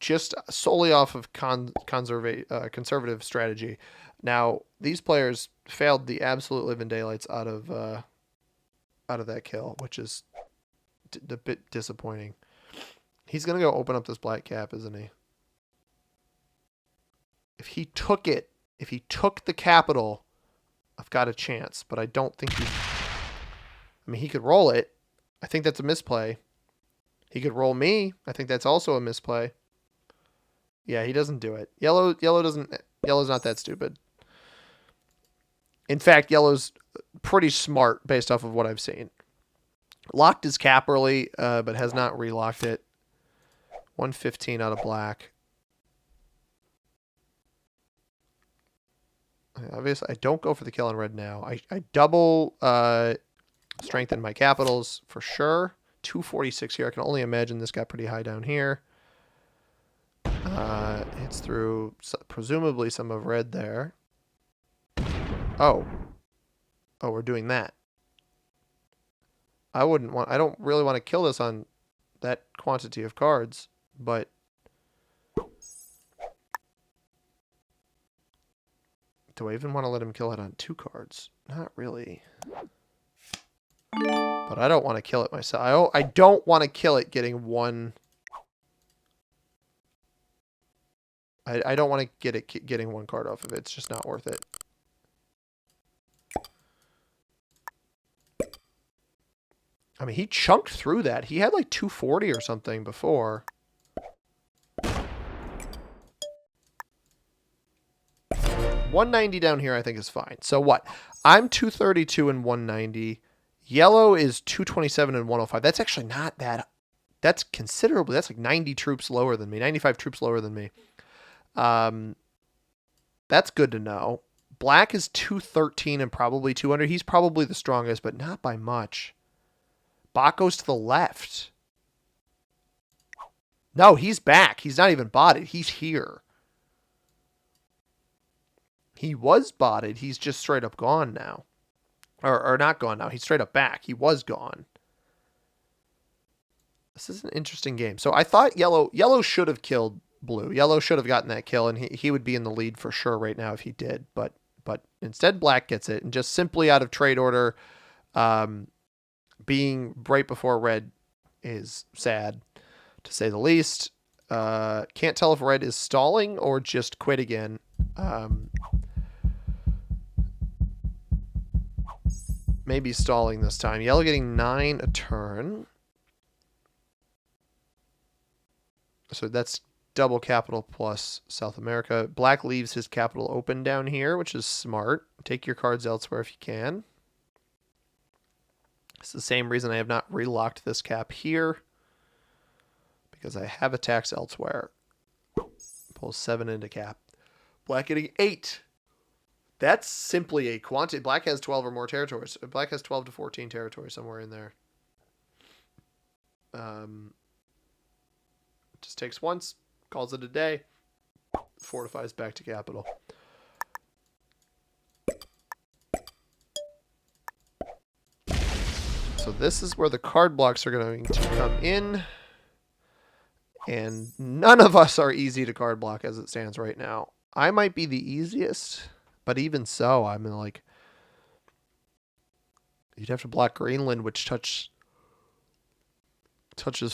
A: Just solely off of conservative strategy. Now, these players failed the absolute living daylights out of that kill, which is a bit disappointing. He's going to go open up this black cap, isn't he? If he took it, if he took the capital, I've got a chance, but I don't think he... I mean, he could roll it. I think that's a misplay. He could roll me. I think that's also a misplay. Yeah, he doesn't do it. Yellow's not that stupid. In fact, yellow's pretty smart based off of what I've seen. Locked his cap early, but has not relocked it. 115 out of black. Obviously, I don't go for the kill on red now. I double strengthen my capitals for sure. 246 here. I can only imagine this got pretty high down here. Hits through presumably some of red there. Oh, we're doing that. I don't really want to kill this on that quantity of cards, but do I even want to let him kill it on 2 cards? Not really. But I don't want to kill it myself. I don't want to kill it getting 1. I don't want to get it getting 1 card off of it. It's just not worth it. I mean, he chunked through that. He had like 240 or something before. 190 down here I think is fine. So what? I'm 232 and 190. Yellow is 227 and 105. That's actually not that. That's considerably. That's like 90 troops lower than me. 95 troops lower than me. That's good to know. Black is 213 and probably 200. He's probably the strongest, but not by much. Bot goes to the left. No, he's back. He's not even botted. He's here. He was botted. He's just straight up gone now. Or not gone now. He's straight up back. He was gone. This is an interesting game. So I thought yellow should have killed blue. Yellow should have gotten that kill, and he would be in the lead for sure right now if he did. But instead black gets it, and just simply out of trade order, being right before red is sad, to say the least. Can't tell if red is stalling or just quit again. Maybe stalling this time. Yellow getting 9 a turn. So that's double capital plus South America. Black leaves his capital open down here, which is smart. Take your cards elsewhere if you can. It's the same reason I have not relocked this cap here, because I have attacks elsewhere. Pull 7 into cap. Black getting 8. That's simply a quantity. Black has 12 or more territories. Black has 12 to 14 territories somewhere in there. Just takes once, calls it a day, fortifies back to capital. So this is where the card blocks are going to come in. And none of us are easy to card block as it stands right now. I might be the easiest, but even so, I'm in like... You'd have to block Greenland, which touches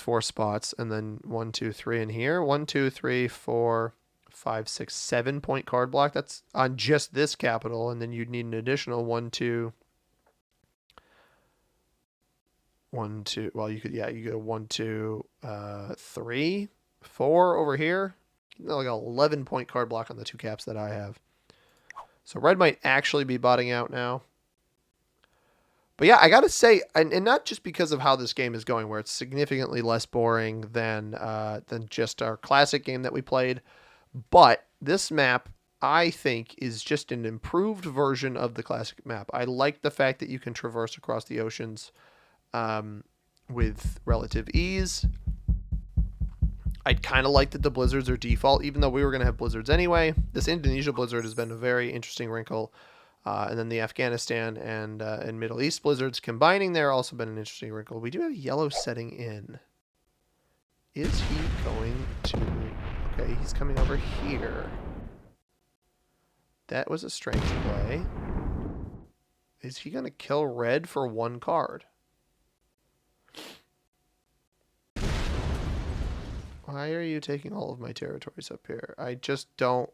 A: 4 spots, and then 1, 2, 3 in here. 1, 2, 3, 4, 5, 6, 7 point card block. That's on just this capital, and then you'd need an additional 1, 2... 1, 2. Well, you go 1, 2, 3, 4 over here. Like an 11 point card block on the 2 caps that I have. So red might actually be botting out now. But yeah, I gotta say, and not just because of how this game is going, where it's significantly less boring than just our classic game that we played, but this map, I think, is just an improved version of the classic map. I like the fact that you can traverse across the oceans with relative ease. I'd kind of like that the blizzards are default, even though we were going to have blizzards anyway. This Indonesia blizzard has been a very interesting wrinkle. And then the Afghanistan and Middle East blizzards combining there also been an interesting wrinkle. We do have yellow setting in. Is he going to... Okay, he's coming over here. That was a strange play. Is he going to kill red for 1 card? Why are you taking all of my territories up here? I just don't...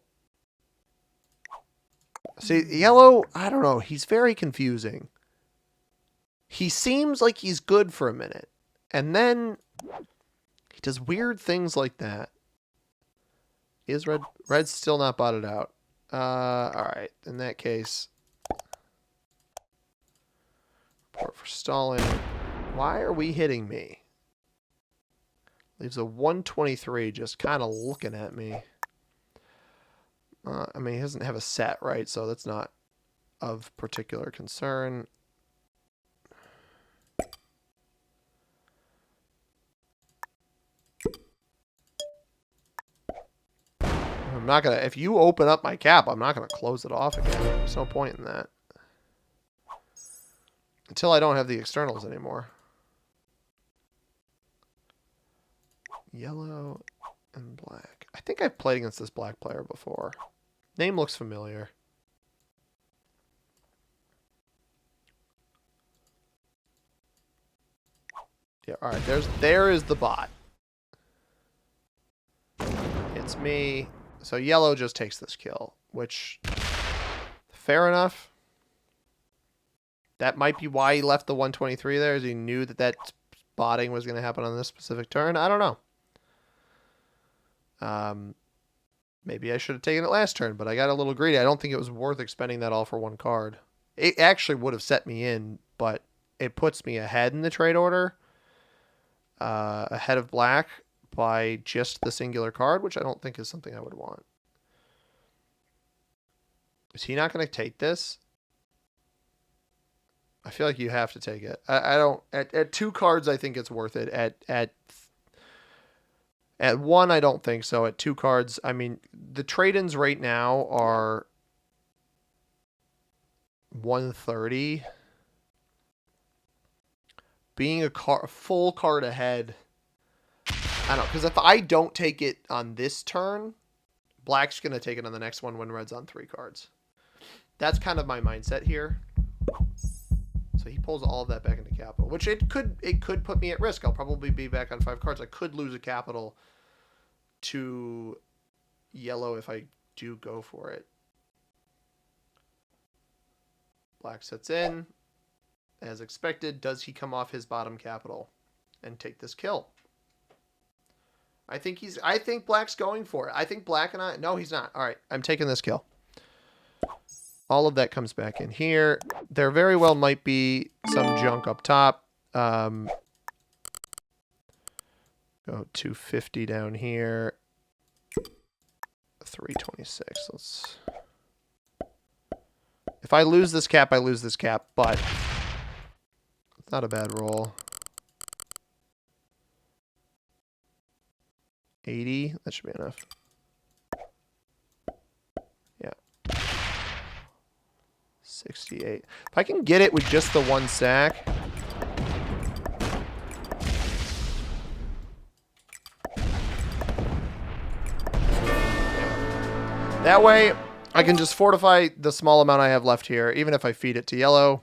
A: See, yellow, I don't know. He's very confusing. He seems like he's good for a minute. And then He does weird things like that. Is red's still not botted out? All right. In that case, report for stalling. Why are we hitting me? Leaves a 123 just kind of looking at me. I mean, he doesn't have a set, right? So that's not of particular concern. I'm not going to... If you open up my cap, I'm not going to close it off again. There's no point in that. Until I don't have the externals anymore. Yellow and black. I think I've played against this black player before. Name looks familiar. Yeah, all right. There is the bot. It's me. So yellow just takes this kill, which fair enough. That might be why he left the 123 there, as he knew that that botting was going to happen on this specific turn. I don't know. Maybe I should have taken it last turn, but I got a little greedy. I don't think it was worth expending that all for one card. It actually would have set me in, but it puts me ahead in the trade order, ahead of black by just the singular card, which I don't think is something I would want. Is he not going to take this? I feel like you have to take it. I don't... At 2 cards, I think it's worth it. At 1, I don't think so. At 2 cards, I mean, the trade-ins right now are 130. Being a full card ahead, I don't know. Because if I don't take it on this turn, black's going to take it on the next one when red's on 3 cards. That's kind of my mindset here. So he pulls all of that back into capital, which it could put me at risk. I'll probably be back on 5 cards. I could lose a capital to yellow if I do go for it. Black sets in. As expected, does he come off his bottom capital and take this kill? I think black's going for it. I think black and I... No, he's not. All right, I'm taking this kill. All of that comes back in here. There very well might be some junk up top. Go 250 down here. 326. Let's... If I lose this cap, I lose this cap, but it's not a bad roll. 80. That should be enough. Yeah. 68. If I can get it with just the 1 sack. That way, I can just fortify the small amount I have left here, even if I feed it to yellow.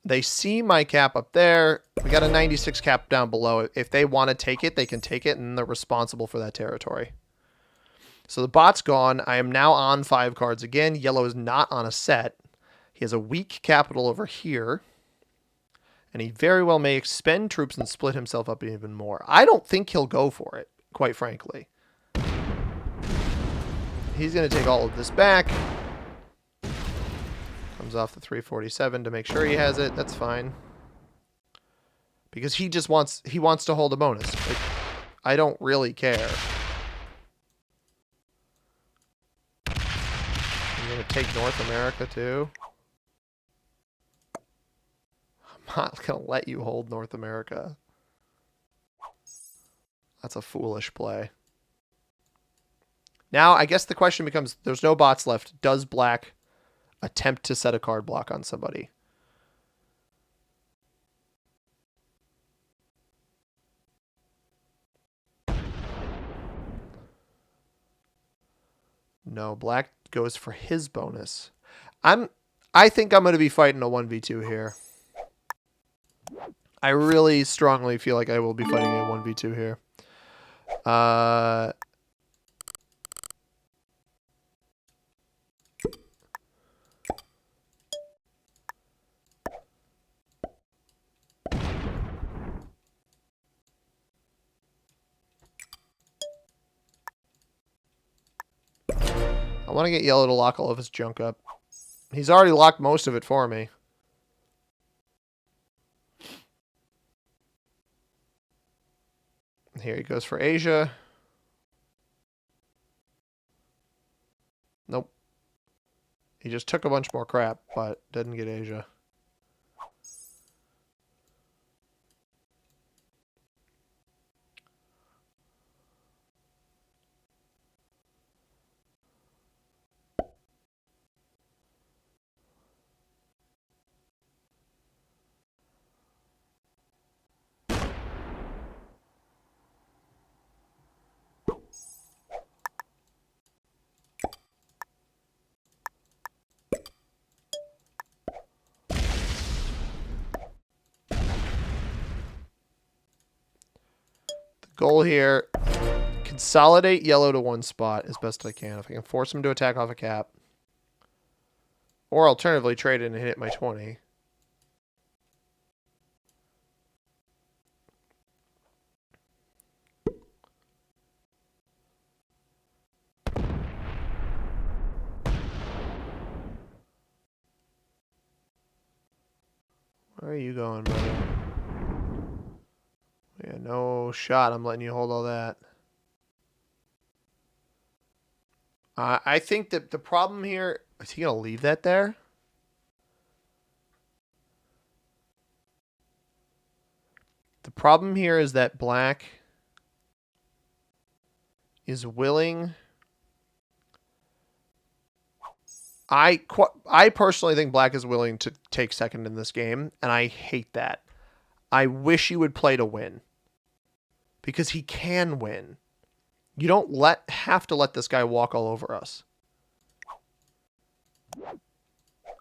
A: They see my cap up there. We got a 96 cap down below. If they want to take it, they can take it, and they're responsible for that territory. So the bot's gone. I am now on 5 cards again. Yellow is not on a set. He has a weak capital over here. And he very well may expend troops and split himself up even more. I don't think he'll go for it, quite frankly. He's going to take all of this back. Comes off the 347 to make sure he has it. That's fine. Because he just wants to hold a bonus. Like, I don't really care. I'm going to take North America too. I'm not going to let you hold North America. That's a foolish play. Now, I guess the question becomes, there's no bots left. Does black attempt to set a card block on somebody? No, black goes for his bonus. I think I'm going to be fighting a 1v2 here. I really strongly feel like I will be fighting a 1v2 here. I want to get yellow to lock all of his junk up. He's already locked most of it for me. Here he goes for Asia. Nope. He just took a bunch more crap, but didn't get Asia. Goal here, consolidate yellow to one spot as best I can. If I can force him to attack off a cap. Or alternatively trade it and hit my 20. Where are you going, brother? Yeah, no shot. I'm letting you hold all that. I think that the problem here... Is he going to leave that there? The problem here is that black is willing... I personally think black is willing to take second in this game, and I hate that. I wish he would play to win. Because he can win. You don't have to let this guy walk all over us.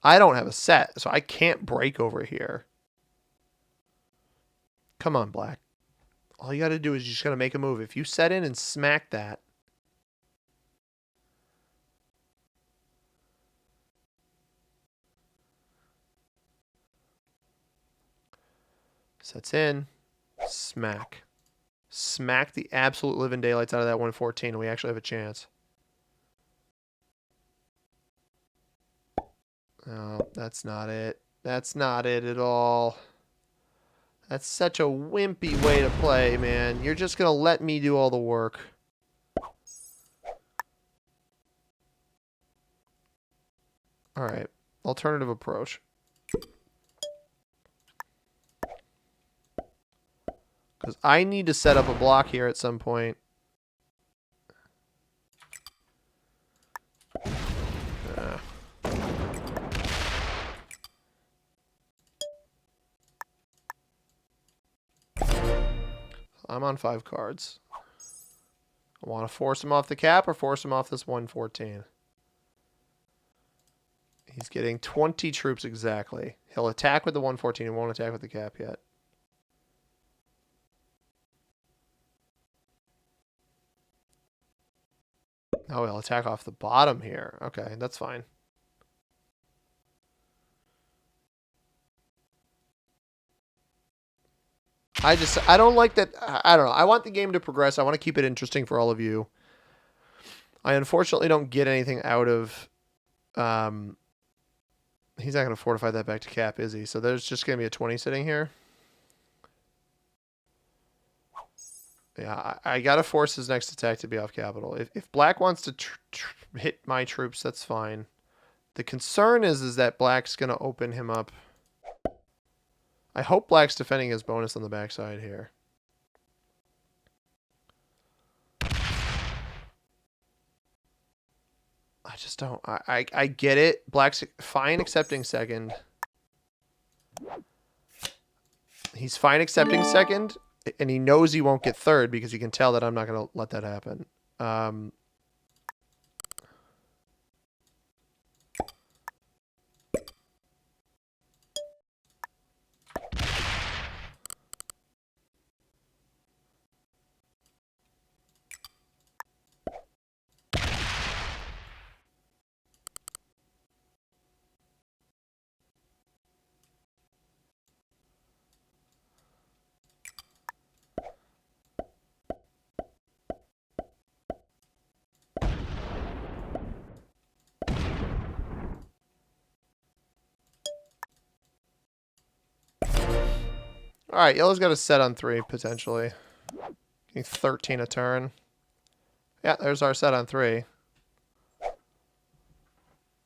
A: I don't have a set, so I can't break over here. Come on, black. All you got to do is you just got to make a move. If you set in and smack that. Sets in. Smack. Smack the absolute living daylights out of that 114, and we actually have a chance. Oh, that's not it. That's not it at all. That's such a wimpy way to play, man. You're just going to let me do all the work. All right. Alternative approach. Because I need to set up a block here at some point. I'm on 5 cards. I want to force him off the cap or force him off this 114. He's getting 20 troops exactly. He'll attack with the 114. He won't attack with the cap yet. Oh, he'll attack off the bottom here. Okay, that's fine. I don't like that. I don't know. I want the game to progress. I want to keep it interesting for all of you. I unfortunately don't get anything out of... he's not going to fortify that back to cap, is he? So there's just going to be a 20 sitting here. Yeah, I got to force his next attack to be off capital. If black wants to hit my troops, that's fine. The concern is that black's going to open him up. I hope black's defending his bonus on the backside here. I just don't. I get it. Black's fine accepting second. He's fine accepting second, and he knows he won't get third because he can tell that I'm not going to let that happen. All right, yellow's got a set on 3, potentially. Getting 13 a turn. Yeah, there's our set on 3.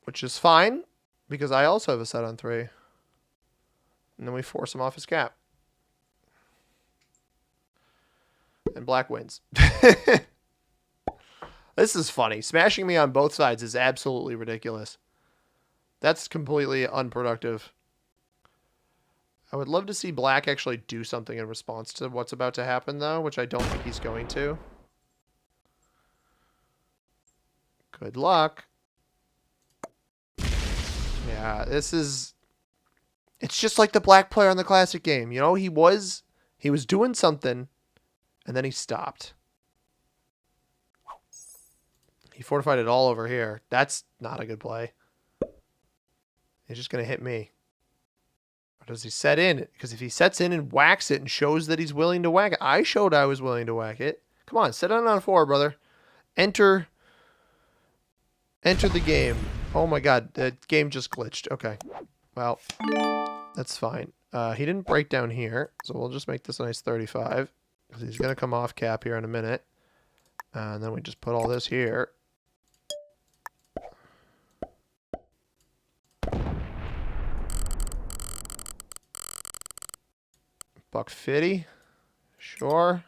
A: Which is fine, because I also have a set on 3. And then we force him off his cap. And black wins. This is funny. Smashing me on both sides is absolutely ridiculous. That's completely unproductive. I would love to see black actually do something in response to what's about to happen, though, which I don't think he's going to. Good luck. Yeah, this is... It's just like the black player on the classic game. You know, he was doing something, and then he stopped. He fortified it all over here. That's not a good play. He's just going to hit me. Or does he set in? Because if he sets in and whacks it and shows that he's willing to whack it. I showed I was willing to whack it. Come on, set in on 4, brother. Enter the game. Oh my god, the game just glitched. Okay. Well, that's fine. He didn't break down here, so we'll just make this a nice 35. Because he's going to come off cap here in a minute. And then we just put all this here. $1.50. Sure.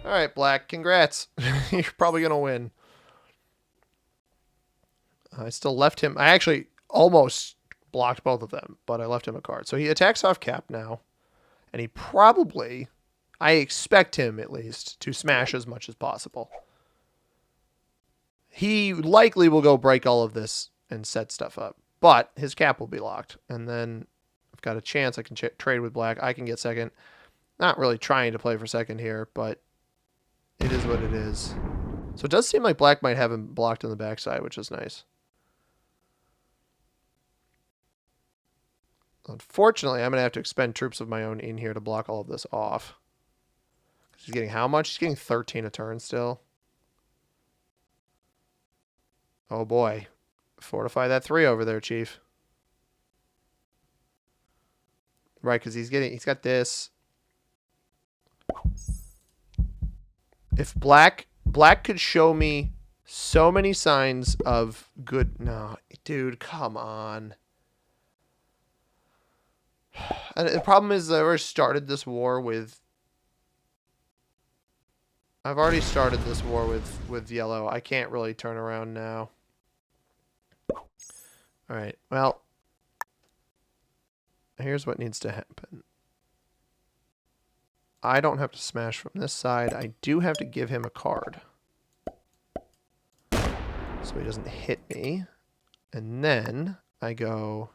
A: All right, black. Congrats. You're probably going to win. I still left him. I actually almost blocked both of them, but I left him a card. So he attacks off cap now. And he probably, I expect him at least, to smash as much as possible. He likely will go break all of this and set stuff up. But his cap will be locked. And then I've got a chance I can trade with black. I can get second. Not really trying to play for second here, but it is what it is. So it does seem like black might have him blocked on the backside, which is nice. Unfortunately, I'm going to have to expend troops of my own in here to block all of this off. He's getting how much? He's getting 13 a turn still. Oh boy. Fortify that 3 over there, Chief. Right, because he's got this. If black could show me so many signs of good... No, dude, come on. And the problem is I already started this war with... I've already started this war with yellow. I can't really turn around now. Alright, well... Here's what needs to happen. I don't have to smash from this side. I do have to give him a card. So he doesn't hit me. And then I go...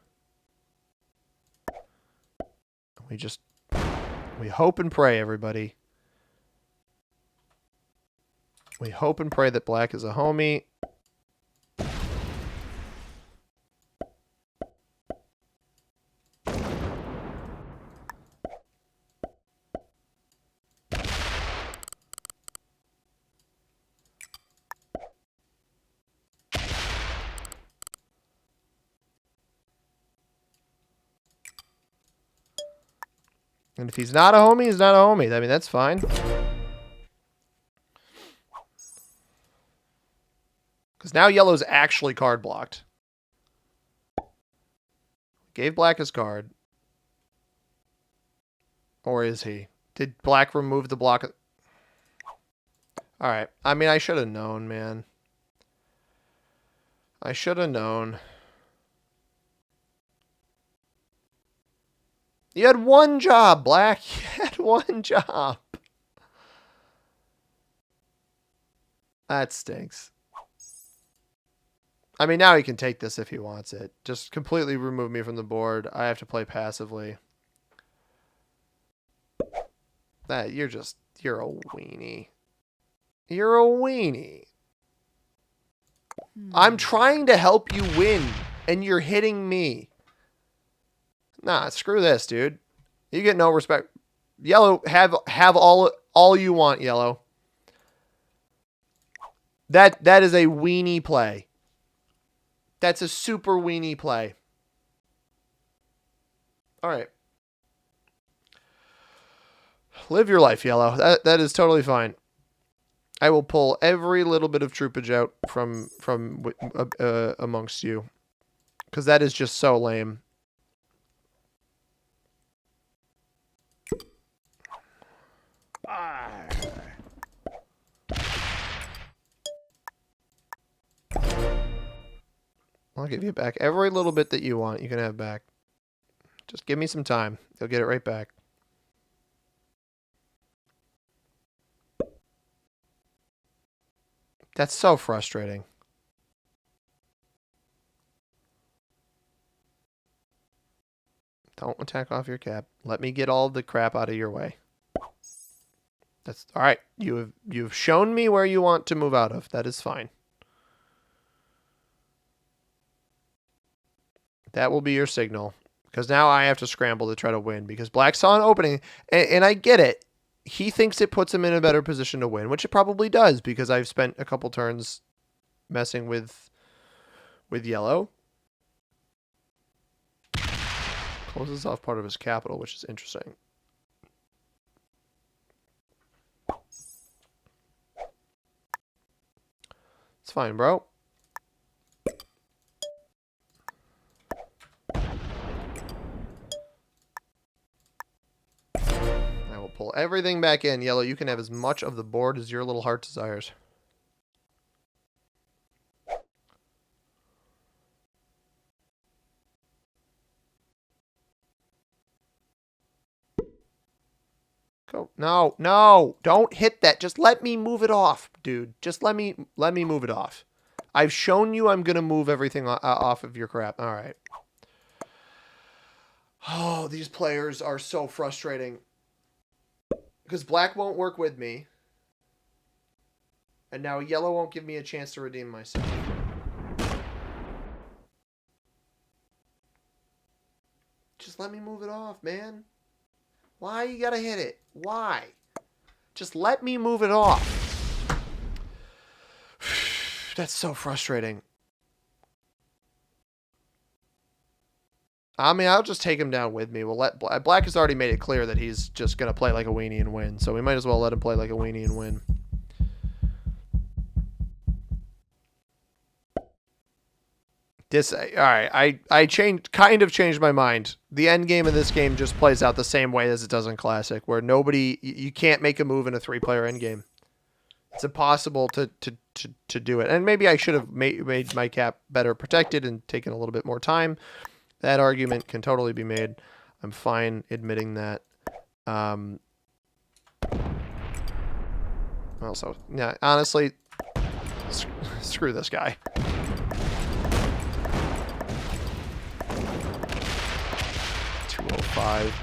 A: We hope and pray, everybody. We hope and pray that black is a homie. And if he's not a homie, he's not a homie. I mean, that's fine. Because now yellow's actually card blocked. Gave black his card. Or is he? Did black remove the block? Alright. I mean, I should have known, man. I should have known. You had one job, black. You had one job. That stinks. I mean, now he can take this if he wants it. Just completely remove me from the board. I have to play passively. You're a weenie. You're a weenie. I'm trying to help you win, and you're hitting me. Nah, screw this, dude. You get no respect. Yellow, have all you want, Yellow. That is a weenie play. That's a super weenie play. All right. Live your life, Yellow. That is totally fine. I will pull every little bit of troopage out from amongst you, because that is just so lame. I'll give you back every little bit that you want. You can have back. Just give me some time. You'll get it right back. That's so frustrating. Don't attack off your cap. Let me get all the crap out of your way. That's all right. You've shown me where you want to move out of. That is fine. That will be your signal, because now I have to scramble to try to win, because Black saw an opening, and I get it. He thinks it puts him in a better position to win, which it probably does, because I've spent a couple turns messing with Yellow. Closes off part of his capital, which is interesting. It's fine, bro. I will pull everything back in. Yellow, you can have as much of the board as your little heart desires. Go. No, no, don't hit that. Just let me move it off, dude. Just let me move it off. I've shown you I'm going to move everything off of your crap. All right. Oh, these players are so frustrating. Because Black won't work with me. And now Yellow won't give me a chance to redeem myself. Just let me move it off, man. Why you gotta hit it? Why? Just let me move it off. That's so frustrating. I mean, I'll just take him down with me. We'll let Black has already made it clear that he's just gonna play like a weenie and win. So we might as well let him play like a weenie and win. All right, I kind of changed my mind. The end game of this game just plays out the same way as it does in Classic, where you can't make a move in a 3-player end game. It's impossible to do it. And maybe I should have made my cap better protected and taken a little bit more time. That argument can totally be made. I'm fine admitting that. Also, yeah, honestly, screw this guy. Five.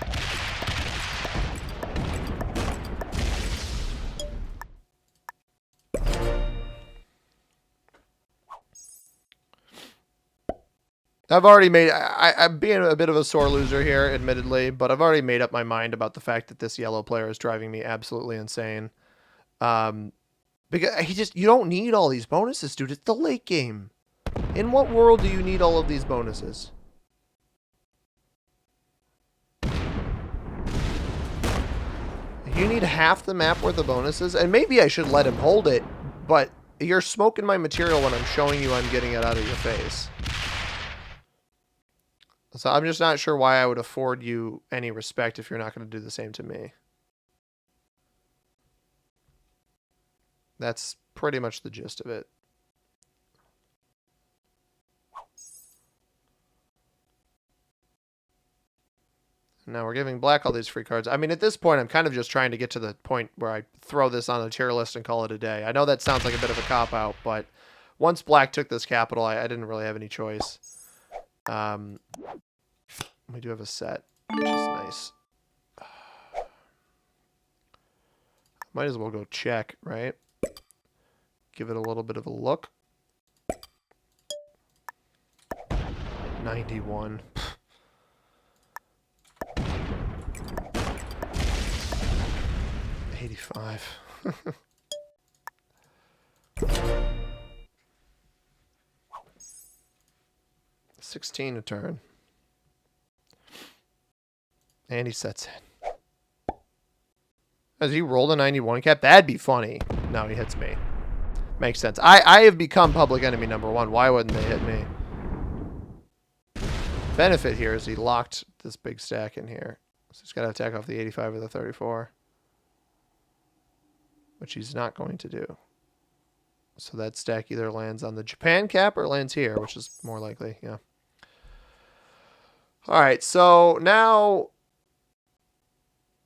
A: I've already made... I'm being a bit of a sore loser here, admittedly, but I've already made up my mind about the fact that this Yellow player is driving me absolutely insane. Because you don't need all these bonuses, dude. It's the late game. In what world do you need all of these bonuses? You need half the map worth of bonuses, and maybe I should let him hold it, but you're smoking my material when I'm showing you I'm getting it out of your face. So I'm just not sure why I would afford you any respect if you're not going to do the same to me. That's pretty much the gist of it. Now we're giving Black all these free cards. I mean, at this point, I'm kind of just trying to get to the point where I throw this on a tier list and call it a day. I know that sounds like a bit of a cop-out, but once Black took this capital, I didn't really have any choice. We do have a set, which is nice. Might as well go check, right? Give it a little bit of a look. 91. 85. 16 a turn. And he sets in. Has he rolled a 91 cap? That'd be funny. No, he hits me. Makes sense. I have become public enemy number 1. Why wouldn't they hit me? Benefit here is he locked this big stack in here. So he's got to attack off the 85 or the 34. Which he's not going to do. So that stack either lands on the Japan cap or lands here, which is more likely, yeah. Alright, so now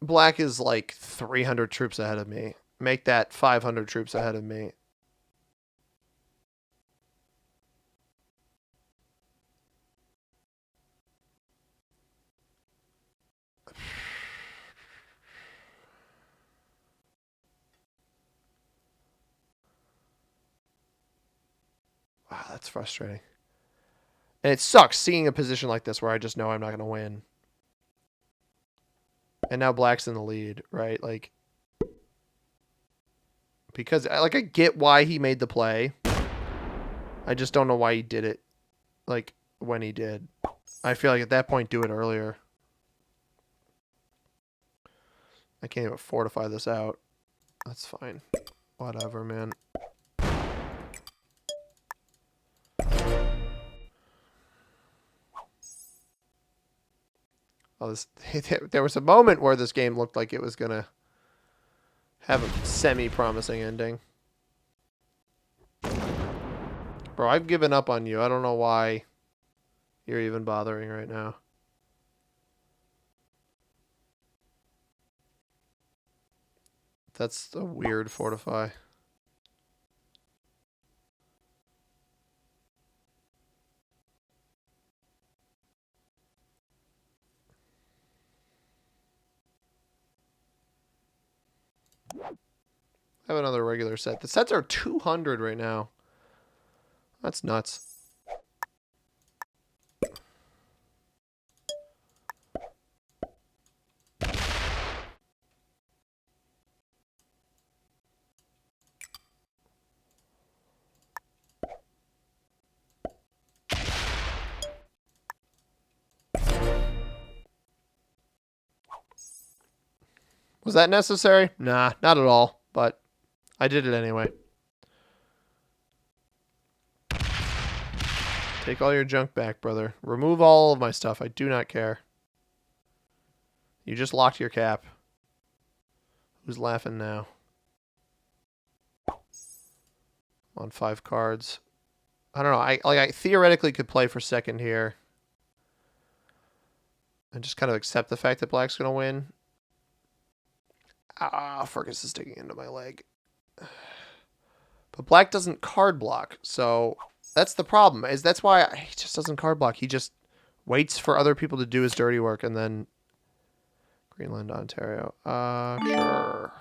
A: Black is like 300 troops ahead of me. Make that 500 troops ahead of me. Wow, that's frustrating. And it sucks seeing a position like this where I just know I'm not going to win. And now Black's in the lead, right? Like, because I get why he made the play. I just don't know why he did it, like, when he did. I feel like at that point, do it earlier. I can't even fortify this out. That's fine. Whatever, man. Oh, there was a moment where this game looked like it was going to have a semi-promising ending. Bro, I've given up on you. I don't know why you're even bothering right now. That's a weird fortify. I have another regular set. The sets are 200 right now. That's nuts. Was that necessary? Nah, not at all, but I did it anyway. Take all your junk back, brother. Remove all of my stuff. I do not care. You just locked your cap. Who's laughing now? On 5 cards. I don't know. I theoretically could play for second here. And just kind of accept the fact that Black's going to win. Ah, Fergus is digging into my leg. But Black doesn't card block, so that's the problem. That's why he just doesn't card block. He just waits for other people to do his dirty work, and then Greenland, Ontario. Sure.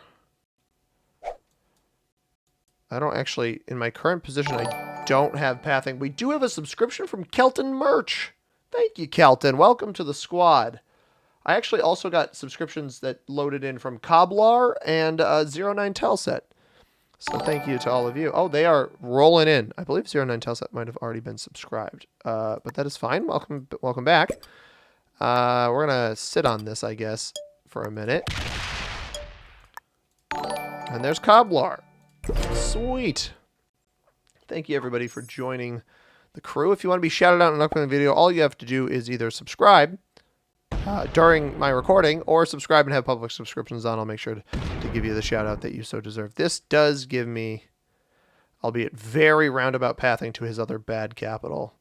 A: I don't actually, in my current position, I don't have pathing. We do have a subscription from Kelton Merch. Thank you, Kelton. Welcome to the squad. I actually also got subscriptions that loaded in from Cobblar and 09 Telset. So thank you to all of you. Oh, they are rolling in. I believe 09 Telset might have already been subscribed. But that is fine. Welcome back. We're going to sit on this, I guess, for a minute. And there's Cobblar. Sweet. Thank you, everybody, for joining the crew. If you want to be shouted out in an upcoming video, all you have to do is either subscribe during my recording or subscribe and have public subscriptions on. I'll make sure to give you the shout out that you so deserve. This does give me, albeit very roundabout pathing to his other bad capital.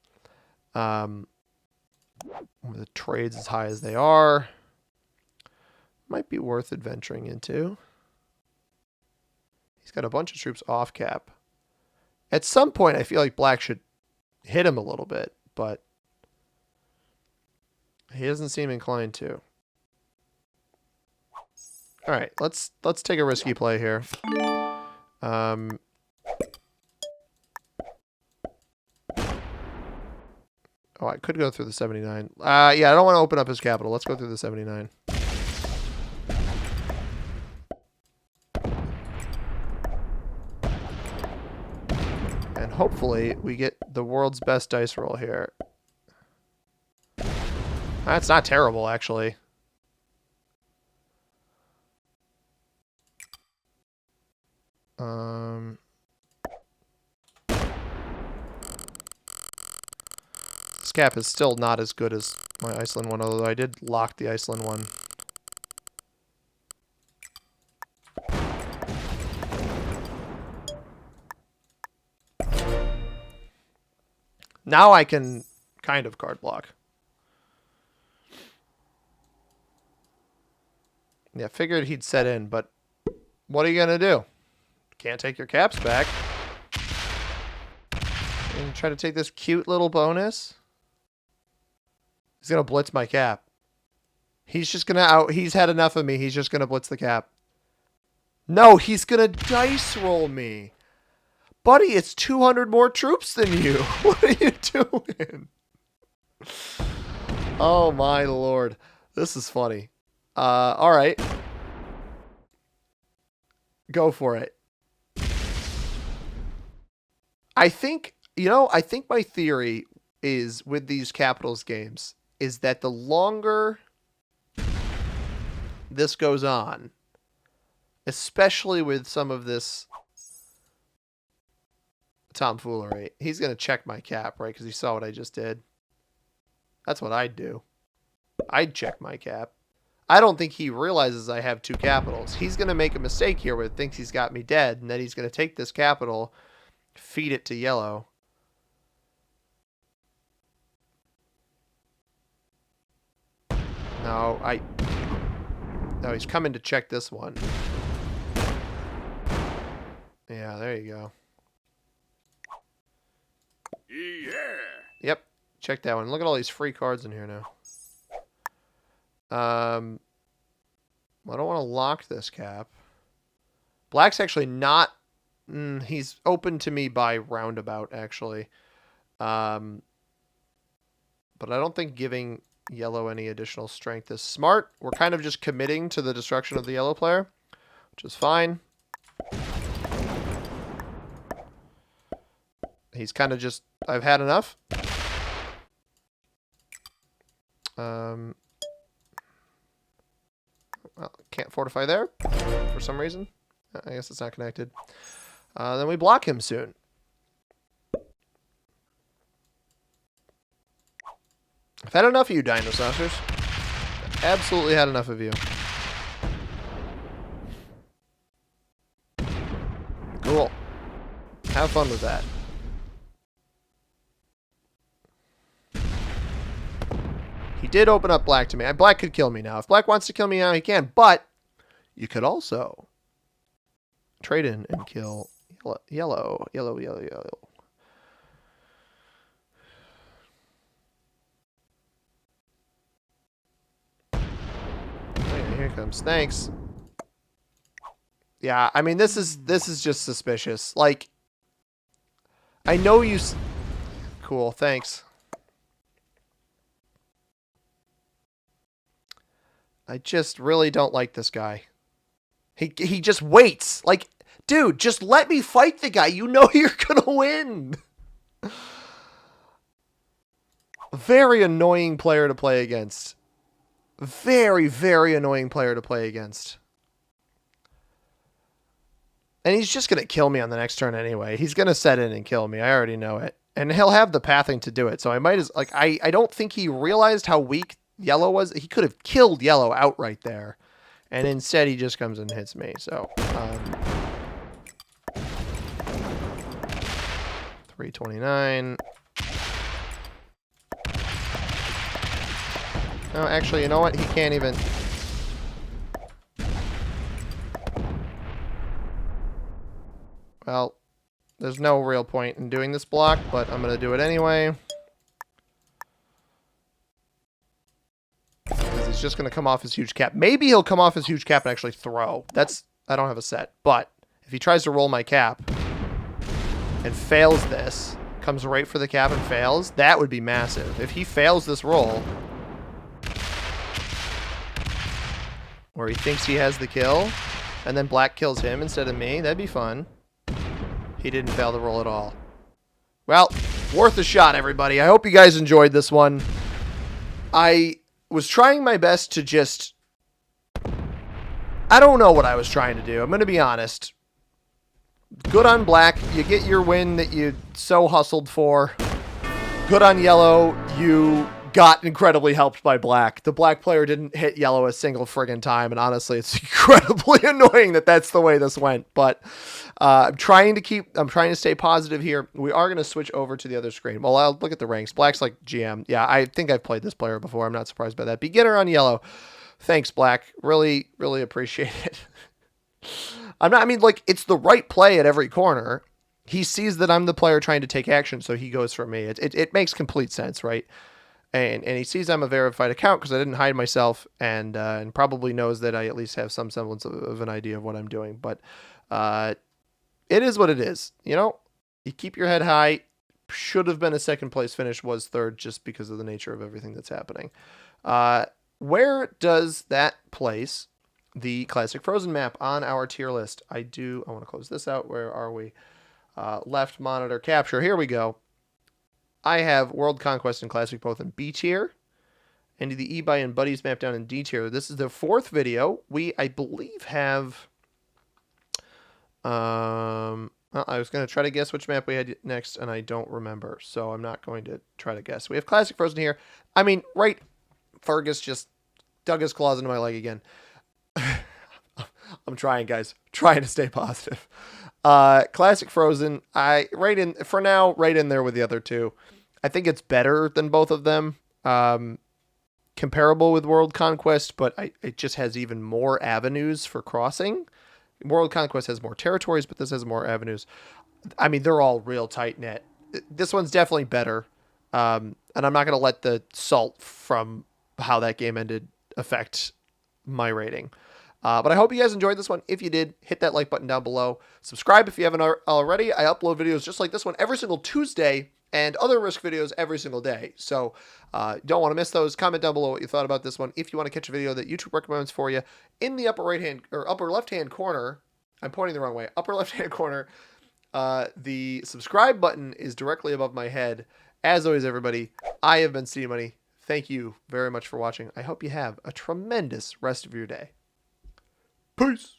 A: The trades as high as they are might be worth adventuring into. He's got a bunch of troops off cap. At some point, I feel like Black should hit him a little bit, but he doesn't seem inclined to. All right, let's take a risky play here. Oh, I could go through the 79. Yeah, I don't want to open up his capital. Let's go through the 79. hopefully we get the world's best dice roll here. That's not terrible, actually. This cap is still not as good as my Iceland one, although I did lock the Iceland one. Now I can kind of card block. Yeah, figured he'd set in, but what are you going to do? Can't take your caps back. And try to take this cute little bonus. He's going to blitz my cap. He's just going to he's had enough of me. He's just going to blitz the cap. No, he's going to dice roll me. Buddy, it's 200 more troops than you. What are you doing? Oh, my Lord. This is funny. All right. Go for it. I think my theory is with these Capitals games is that the longer this goes on, especially with some of this tomfoolery, he's going to check my cap, right? Because he saw what I just did. That's what I'd do. I'd check my cap. I don't think he realizes I have two capitals. He's going to make a mistake here where he thinks he's got me dead, and then he's going to take this capital, feed it to yellow. No, he's coming to check this one. Yeah, there you go. Yeah. Yep, check that one. Look at all these free cards in here now. I don't want to lock this cap. Black's actually not... he's open to me by roundabout, actually. But I don't think giving yellow any additional strength is smart. We're kind of just committing to the destruction of the yellow player, which is fine. He's kind of just... I've had enough. Well, can't fortify there for some reason. I guess it's not connected. Then we block him soon. I've had enough of you, dinosaurs. Absolutely had enough of you. Cool. Have fun with that. He did open up black to me. Black could kill me now. If black wants to kill me now, he can. But you could also trade in and kill yellow. Okay, here comes. Thanks. Yeah, I mean, this is just suspicious. Like, I know you... Cool, thanks. I just really don't like this guy. He just waits. Like, dude, just let me fight the guy. You know you're gonna win. Very annoying player to play against. Very, very annoying player to play against. And he's just gonna kill me on the next turn anyway. He's gonna set in and kill me. I already know it. And he'll have the pathing to do it. So I might as... Like, I don't think he realized how weak yellow was. He could have killed yellow outright there, and instead he just comes and hits me. So 329. No, actually, you know what? He can't even... Well, there's no real point in doing this block, but I'm going to do it anyway. He's just going to come off his huge cap. Maybe he'll come off his huge cap and actually throw. I don't have a set. But if he tries to roll my cap and fails this, comes right for the cap and fails, that would be massive. If he fails this roll, where he thinks he has the kill, and then black kills him instead of me, that'd be fun. He didn't fail the roll at all. Well, worth a shot, everybody. I hope you guys enjoyed this one. I was trying my best to just... I don't know what I was trying to do. I'm going to be honest. Good on black. You get your win that you so hustled for. Good on yellow. You got incredibly helped by black. The black player didn't hit yellow a single friggin' time, and honestly, it's incredibly annoying that that's the way this went. But I'm trying to stay positive here. We are going to switch over to the other screen. Well, I'll look at the ranks. Black's like GM. Yeah, I think I've played this player before. I'm not surprised by that. Beginner on yellow. Thanks, black. Really, really appreciate it. I mean, like, it's the right play at every corner. He sees that I'm the player trying to take action, so he goes for me. It makes complete sense, right? And he sees I'm a verified account because I didn't hide myself, and probably knows that I at least have some semblance of an idea of what I'm doing. But it is what it is. You know, you keep your head high. Should have been a second place finish, was third just because of the nature of everything that's happening. Where does that place the Classic Frozen map on our tier list? I want to close this out. Where are we? Left monitor capture. Here we go. I have World Conquest and Classic both in B tier, and the E-Buy and Buddies map down in D tier. This is the fourth video. We, I believe, have... well, I was going to try to guess which map we had next, and I don't remember, so I'm not going to try to guess. We have Classic Frozen here. I mean, right... Fergus just dug his claws into my leg again. I'm trying, guys. Trying to stay positive. Classic Frozen, right in there with the other two. I think it's better than both of them. Comparable with World Conquest, but it just has even more avenues for crossing. World Conquest has more territories, but this has more avenues. I mean, they're all real tight-knit. This one's definitely better. And I'm not going to let the salt from how that game ended affect my rating. But I hope you guys enjoyed this one. If you did, hit that like button down below. Subscribe if you haven't already. I upload videos just like this one every single Tuesday and other Risk videos every single day. So don't want to miss those. Comment down below what you thought about this one. If you want to catch a video that YouTube recommends for you, in the upper right-hand or upper left-hand corner, I'm pointing the wrong way, upper left-hand corner, the subscribe button is directly above my head. As always, everybody, I have been C-Money. Thank you very much for watching. I hope you have a tremendous rest of your day. Peace.